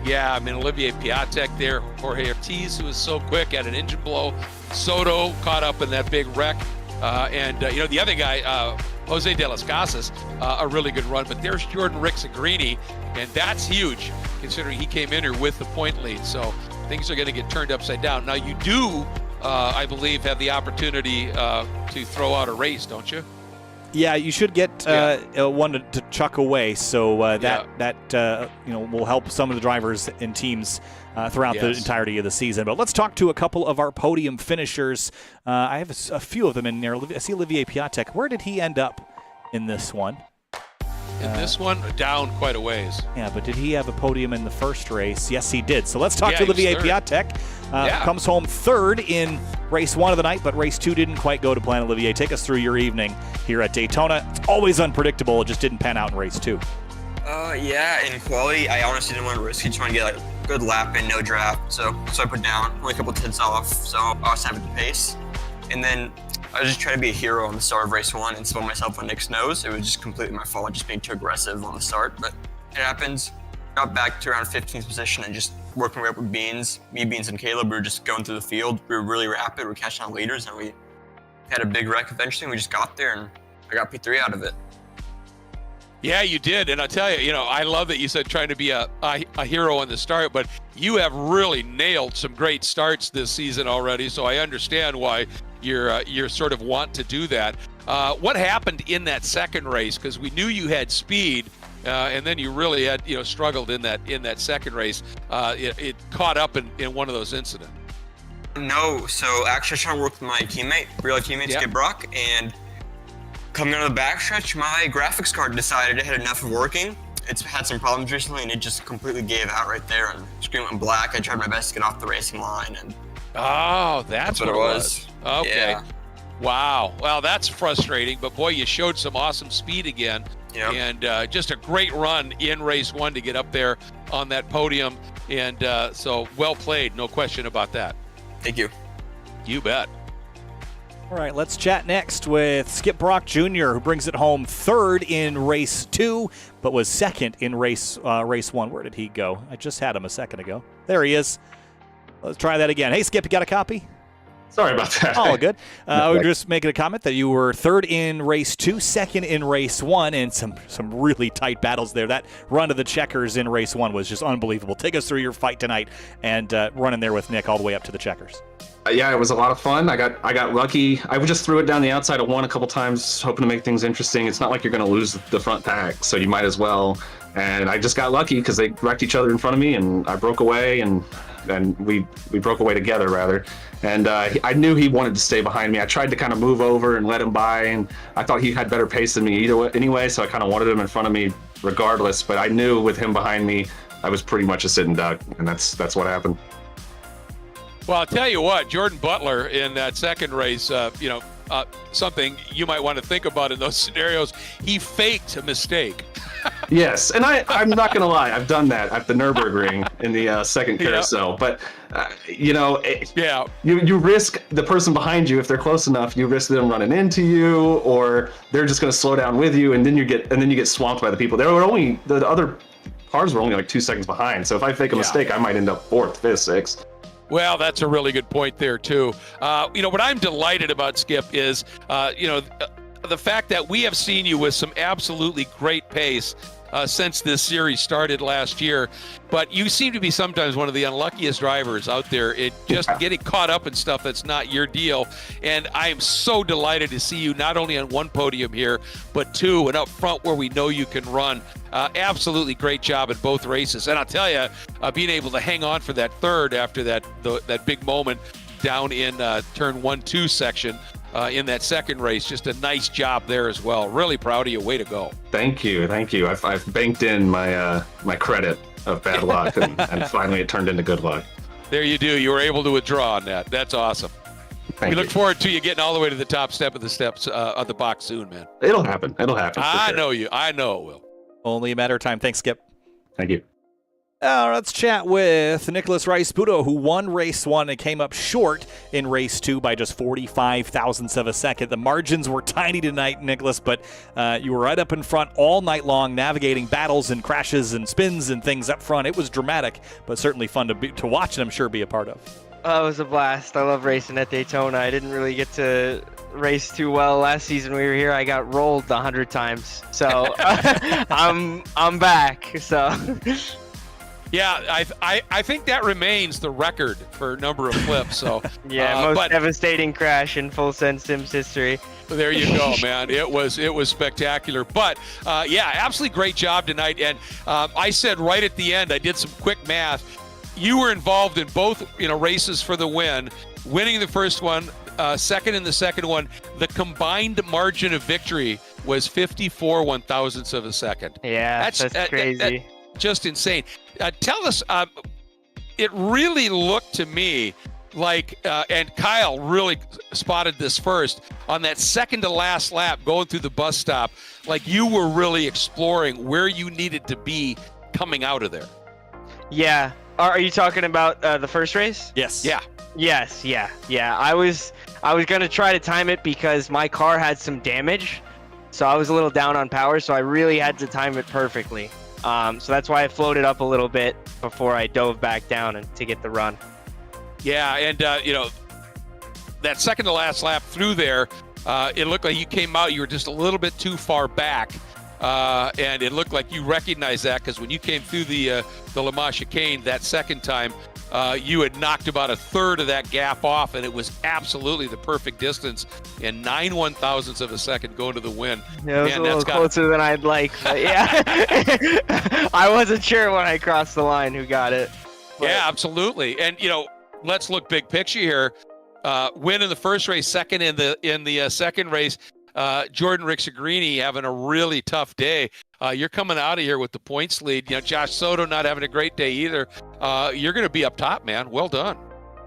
Yeah, I mean, Olivier Piatek there, Jorge Ortiz, who was so quick, had an engine blow. Soto caught up in that big wreck. And the other guy, Jose de las Casas, a really good run. But there's Jordan Rixagrini, and that's huge, considering he came in here with the point lead. So things are going to get turned upside down. Now, you do, I believe, have the opportunity to throw out a race, don't you? Yeah, you should get one to chuck away, so that will help some of the drivers and teams throughout the entirety of the season. But let's talk to a couple of our podium finishers. I have a few of them in there. I see Olivier Piatek. Where did he end up in this one? In this one, down quite a ways. Yeah, but did he have a podium in the first race? Yes, he did. So let's talk to Olivier Piatek. Comes home 3rd in race 1 of the night, but race 2 didn't quite go to plan. Olivier, take us through your evening here at Daytona. It's always unpredictable. It just didn't pan out in race 2. In quality, I honestly didn't want to risk it. Just want to get a good lap and no draft. So I put down only a couple tenths off. So I was having to pace. And then I was just trying to be a hero on the start of race 1 and spun myself on Nick's nose. It was just completely my fault, just being too aggressive on the start. But it happens. Got back to around 15th position and just working right up with Beans. Me, Beans, and Caleb, we were just going through the field. We were really rapid. We were catching on leaders, and we had a big wreck eventually. We just got there, and I got P3 out of it. Yeah, you did. And I'll tell you, I love that you said trying to be a hero on the start, but you have really nailed some great starts this season already, so I understand why you're sort of want to do that. What happened in that second race? Because we knew you had speed, and then you really had struggled in that second race. It caught up in one of those incidents. No, so actually I was trying to work with my teammate, real teammate, Skip Brock, and coming out of the backstretch, my graphics card decided it had enough of working. It's had some problems recently, and it just completely gave out right there, and screen went black. I tried my best to get off the racing line, and that's what it was. Okay. Yeah. Wow. Well, that's frustrating, but boy, you showed some awesome speed again. Yep. And just a great run in race 1 to get up there on that podium. And so well played, no question about that. Thank you. You bet. All right, let's chat next with Skip Brock Jr., who brings it home third in race 2, but was second in race 1. Where did he go? I just had him a second ago. There he is. Let's try that again. Hey, Skip, you got a copy? Sorry about that. Oh, good. We were just making a comment that you were third in race 2, second in race 1, and some really tight battles there. That run to the checkers in race 1 was just unbelievable. Take us through your fight tonight and running there with Nick all the way up to the checkers. Yeah, it was a lot of fun. I got lucky. I just threw it down the outside of 1 a couple times, hoping to make things interesting. It's not like you're going to lose the front pack, so you might as well. And I just got lucky because they wrecked each other in front of me, and I broke away, and we broke away together, rather. And I knew he wanted to stay behind me. I tried to kind of move over and let him by, and I thought he had better pace than me anyway, so I kind of wanted him in front of me regardless. But I knew with him behind me, I was pretty much a sitting duck, and that's what happened. Well, I'll tell you what, Jordan Butler in that second race, something you might want to think about in those scenarios, he faked a mistake. Yes, and I'm not going to lie, I've done that at the Nürburgring in the second carousel, but you risk the person behind you, if they're close enough, you risk them running into you, or they're just going to slow down with you, and then you get swamped by the people. The other cars were only like 2 seconds behind, so if I fake a mistake, I might end up 4th, 5th, 6th. Well, that's a really good point there, too. What I'm delighted about, Skip, is, the fact that we have seen you with some absolutely great pace since this series started last year. But you seem to be sometimes one of the unluckiest drivers out there. It just getting caught up in stuff that's not your deal. And I am so delighted to see you not only on 1 podium here, but 2, and up front where we know you can run. Absolutely great job in both races. And I'll tell you, being able to hang on for that third after that big moment down in turn 1-2 section in that second race, just a nice job there as well. Really proud of you. Way to go. Thank you. I've banked in my credit of bad luck, and finally it turned into good luck. There you do. You were able to withdraw on that. That's awesome. We look forward to you getting all the way to the top step of the steps of the box soon, man. It'll happen. I know you. I know it will. Only a matter of time. Thanks, Skip. Thank you. Let's chat with Nicholas Rice-Budo, who won race 1 and came up short in race 2 by just 45 thousandths of a second. The margins were tiny tonight, Nicholas, but you were right up in front all night long, navigating battles and crashes and spins and things up front. It was dramatic, but certainly fun to watch and I'm sure be a part of. Oh, it was a blast. I love racing at Daytona. I didn't really get to race too well last season we were here. I got rolled 100 times, so I'm back. So. Yeah, I think that remains the record for number of flips. So yeah, most devastating crash in full Sense Sims history. There you go, man. It was spectacular. But absolutely great job tonight. And I said right at the end, I did some quick math. You were involved in both races for the win, winning the first one, second in the second one. The combined margin of victory was 54 one-thousandths of a second. Yeah, that's crazy. Just insane. Tell us, it really looked to me like, and Kyle really spotted this first, on that second to last lap going through the bus stop, like you were really exploring where you needed to be coming out of there. Yeah. Are you talking about the first race? Yes. Yeah. Yes. Yeah. I was going to try to time it because my car had some damage. So I was a little down on power. So I really had to time it perfectly. So that's why I floated up a little bit before I dove back down to get the run. Yeah, and that second to last lap through there, it looked like you came out, you were just a little bit too far back, and it looked like you recognized that because when you came through the Le Mans chicane that second time, you had knocked about a third of that gap off, and it was absolutely the perfect distance in 9/1000ths of a second going to the win. Yeah, it was a little closer than I'd like, but yeah. I wasn't sure when I crossed the line who got it. But. Yeah, absolutely. And, let's look big picture here. Win in the first race, second in the second race. Jordan Rixagrini having a really tough day. You're coming out of here with the points lead. Josh Soto not having a great day either. You're going to be up top, man. Well done.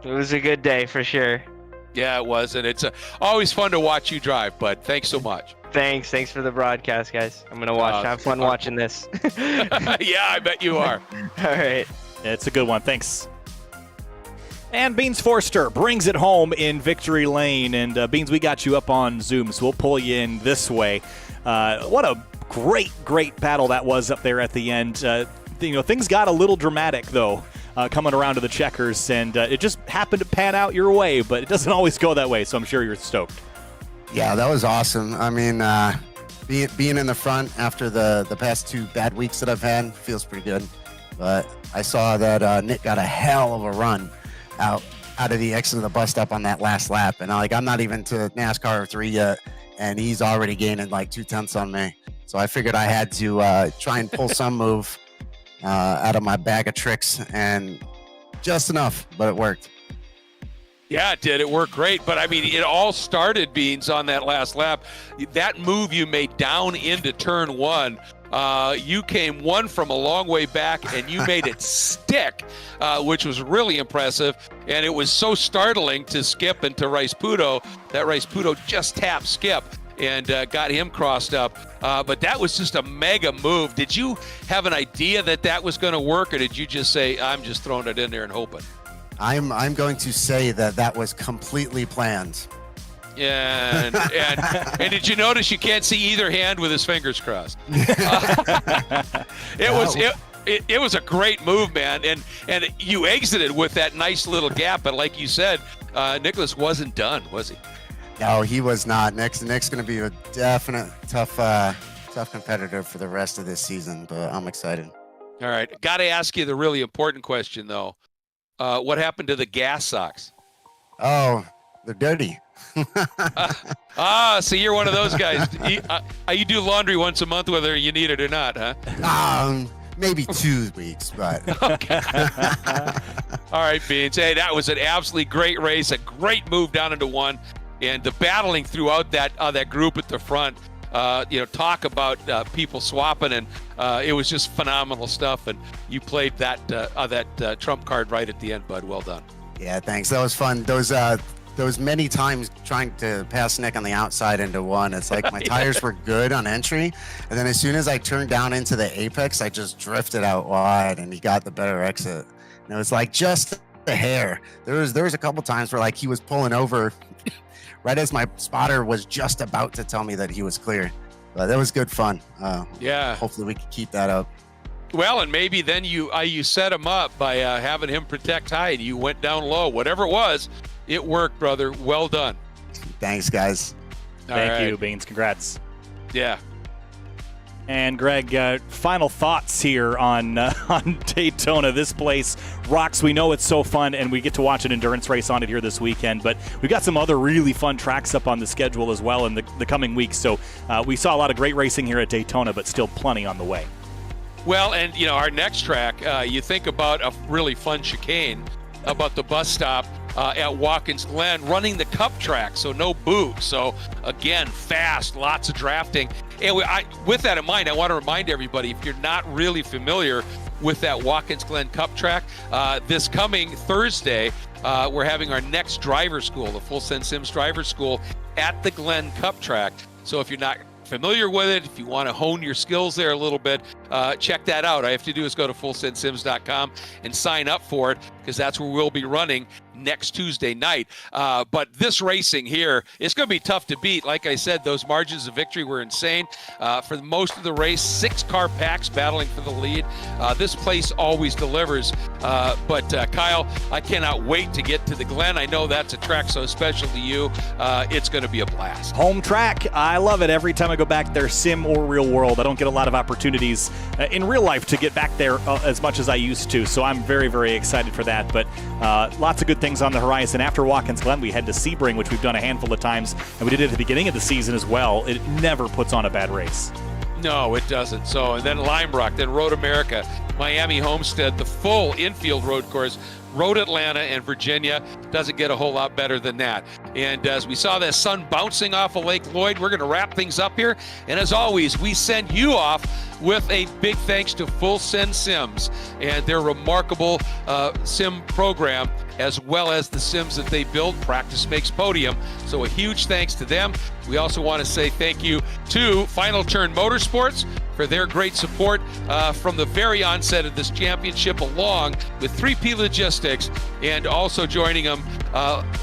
It was a good day for sure. Yeah, it was, and it's always fun to watch you drive, bud. Thanks so much. Thanks for the broadcast, guys. I'm gonna have fun watching this. Yeah, I bet you are. All right. It's a good one. Thanks. And Beans Forster brings it home in victory lane. And Beans, we got you up on Zoom, so we'll pull you in this way. What a great battle that was up there at the end. Things got a little dramatic, though, coming around to the checkers, and it just happened to pan out your way, but it doesn't always go that way, so I'm sure you're stoked. Yeah, that was awesome. I mean, being in the front after the past 2 bad weeks that I've had feels pretty good. But I saw that Nick got a hell of a run out of the exit of the bus stop on that last lap, and I'm not even to NASCAR 3 yet, and he's already gaining like 2/10 on me. So I figured I had to try and pull some move out of my bag of tricks, and just enough, but it worked. Yeah, it did. It worked great. But, I mean, it all started, Beans, on that last lap. That move you made down into turn 1, you came one from a long way back, and you made it stick, which was really impressive. And it was so startling to Skip and to Rice Puto that Rice Puto just tapped Skip and got him crossed up. But that was just a mega move. Did you have an idea that was going to work, or did you just say, I'm just throwing it in there and hoping? I'm going to say that was completely planned. Yeah, and did you notice you can't see either hand with his fingers crossed? It was a great move, man, and you exited with that nice little gap. But like you said, Nicholas wasn't done, was he? No, he was not. Nick's going to be a definite tough competitor for the rest of this season. But I'm excited. All right, got to ask you the really important question though. What happened to the gas socks? Oh, they're dirty. So you're one of those guys. You do laundry once a month, whether you need it or not, huh? Maybe 2 weeks, but. Okay. All right, Beans. Hey, that was an absolutely great race, a great move down into 1, and the battling throughout that group at the front. Talk about people swapping, and it was just phenomenal stuff. And you played that trump card right at the end, bud. Well done. Yeah, thanks. That was fun. Those many times trying to pass Nick on the outside into 1, it's like my tires were good on entry, and then as soon as I turned down into the apex, I just drifted out wide, and he got the better exit. And it was like just a hair. There was a couple times where he was pulling over right as my spotter was just about to tell me that he was clear. But that was good fun. Yeah. Hopefully we can keep that up. Well, and maybe then you set him up by having him protect high, and you went down low. Whatever it was, it worked, brother. Well done. Thanks, guys. Thank you, Beans. Congrats. Yeah. And Greg, final thoughts here on Daytona. This place rocks. We know it's so fun, and we get to watch an endurance race on it here this weekend. But we've got some other really fun tracks up on the schedule as well in the coming weeks. So we saw a lot of great racing here at Daytona, but still plenty on the way. Well, and our next track, you think about a really fun chicane about the bus stop at Watkins Glen, running the cup track, so no boot. So again, fast, lots of drafting. And with that in mind, I want to remind everybody, if you're not really familiar with that Watkins Glen Cup track, this coming Thursday, we're having our next driver school, the Full Send Sims driver school at the Glen Cup track. So if you're not familiar with it, if you want to hone your skills there a little bit, check that out. All you have to do is go to fullsendsims.com and sign up for it, because that's where we'll be running next Tuesday night. But this racing here, it's going to be tough to beat. Like I said, those margins of victory were insane. For most of the race, 6 car packs battling for the lead. This place always delivers. But Kyle, I cannot wait to get to the Glen. I know that's a track so special to you. It's going to be a blast. Home track. I love it every time I go back there, sim or real world. I don't get a lot of opportunities in real life to get back there as much as I used to. So I'm very, very excited for that. But lots of good things on the horizon. After Watkins Glen, we head to Sebring, which we've done a handful of times, and we did it at the beginning of the season as well. It never puts on a bad race. No, it doesn't. So, and then Lime Rock, then Road America, Miami Homestead, the full infield road course, Road Atlanta and Virginia. Doesn't get a whole lot better than that. And as we saw that sun bouncing off of Lake Lloyd, we're going to wrap things up here. And as always, we send you off with a big thanks to Full Send Sims and their remarkable sim program, as well as the sims that they build. Practice makes podium. So a huge thanks to them. We also want to say thank you to Final Turn Motorsports for their great support from the very onset of this championship, along with 3P Logistics, and also joining them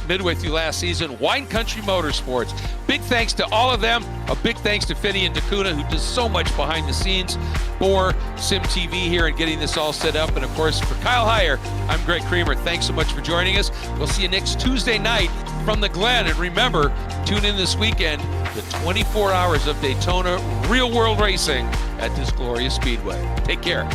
midway through last season, Wine Country Motorsports. Big thanks to all of them. A big thanks to Finney and Dakuna, who does so much behind the scenes for Sim TV here and getting this all set up. And of course, for Kyle Heyer, I'm Greg Creamer. Thanks so much for joining us. We'll see you next Tuesday night from the Glen. And remember, tune in this weekend, the 24 hours of Daytona real world racing at this glorious speedway. Take care.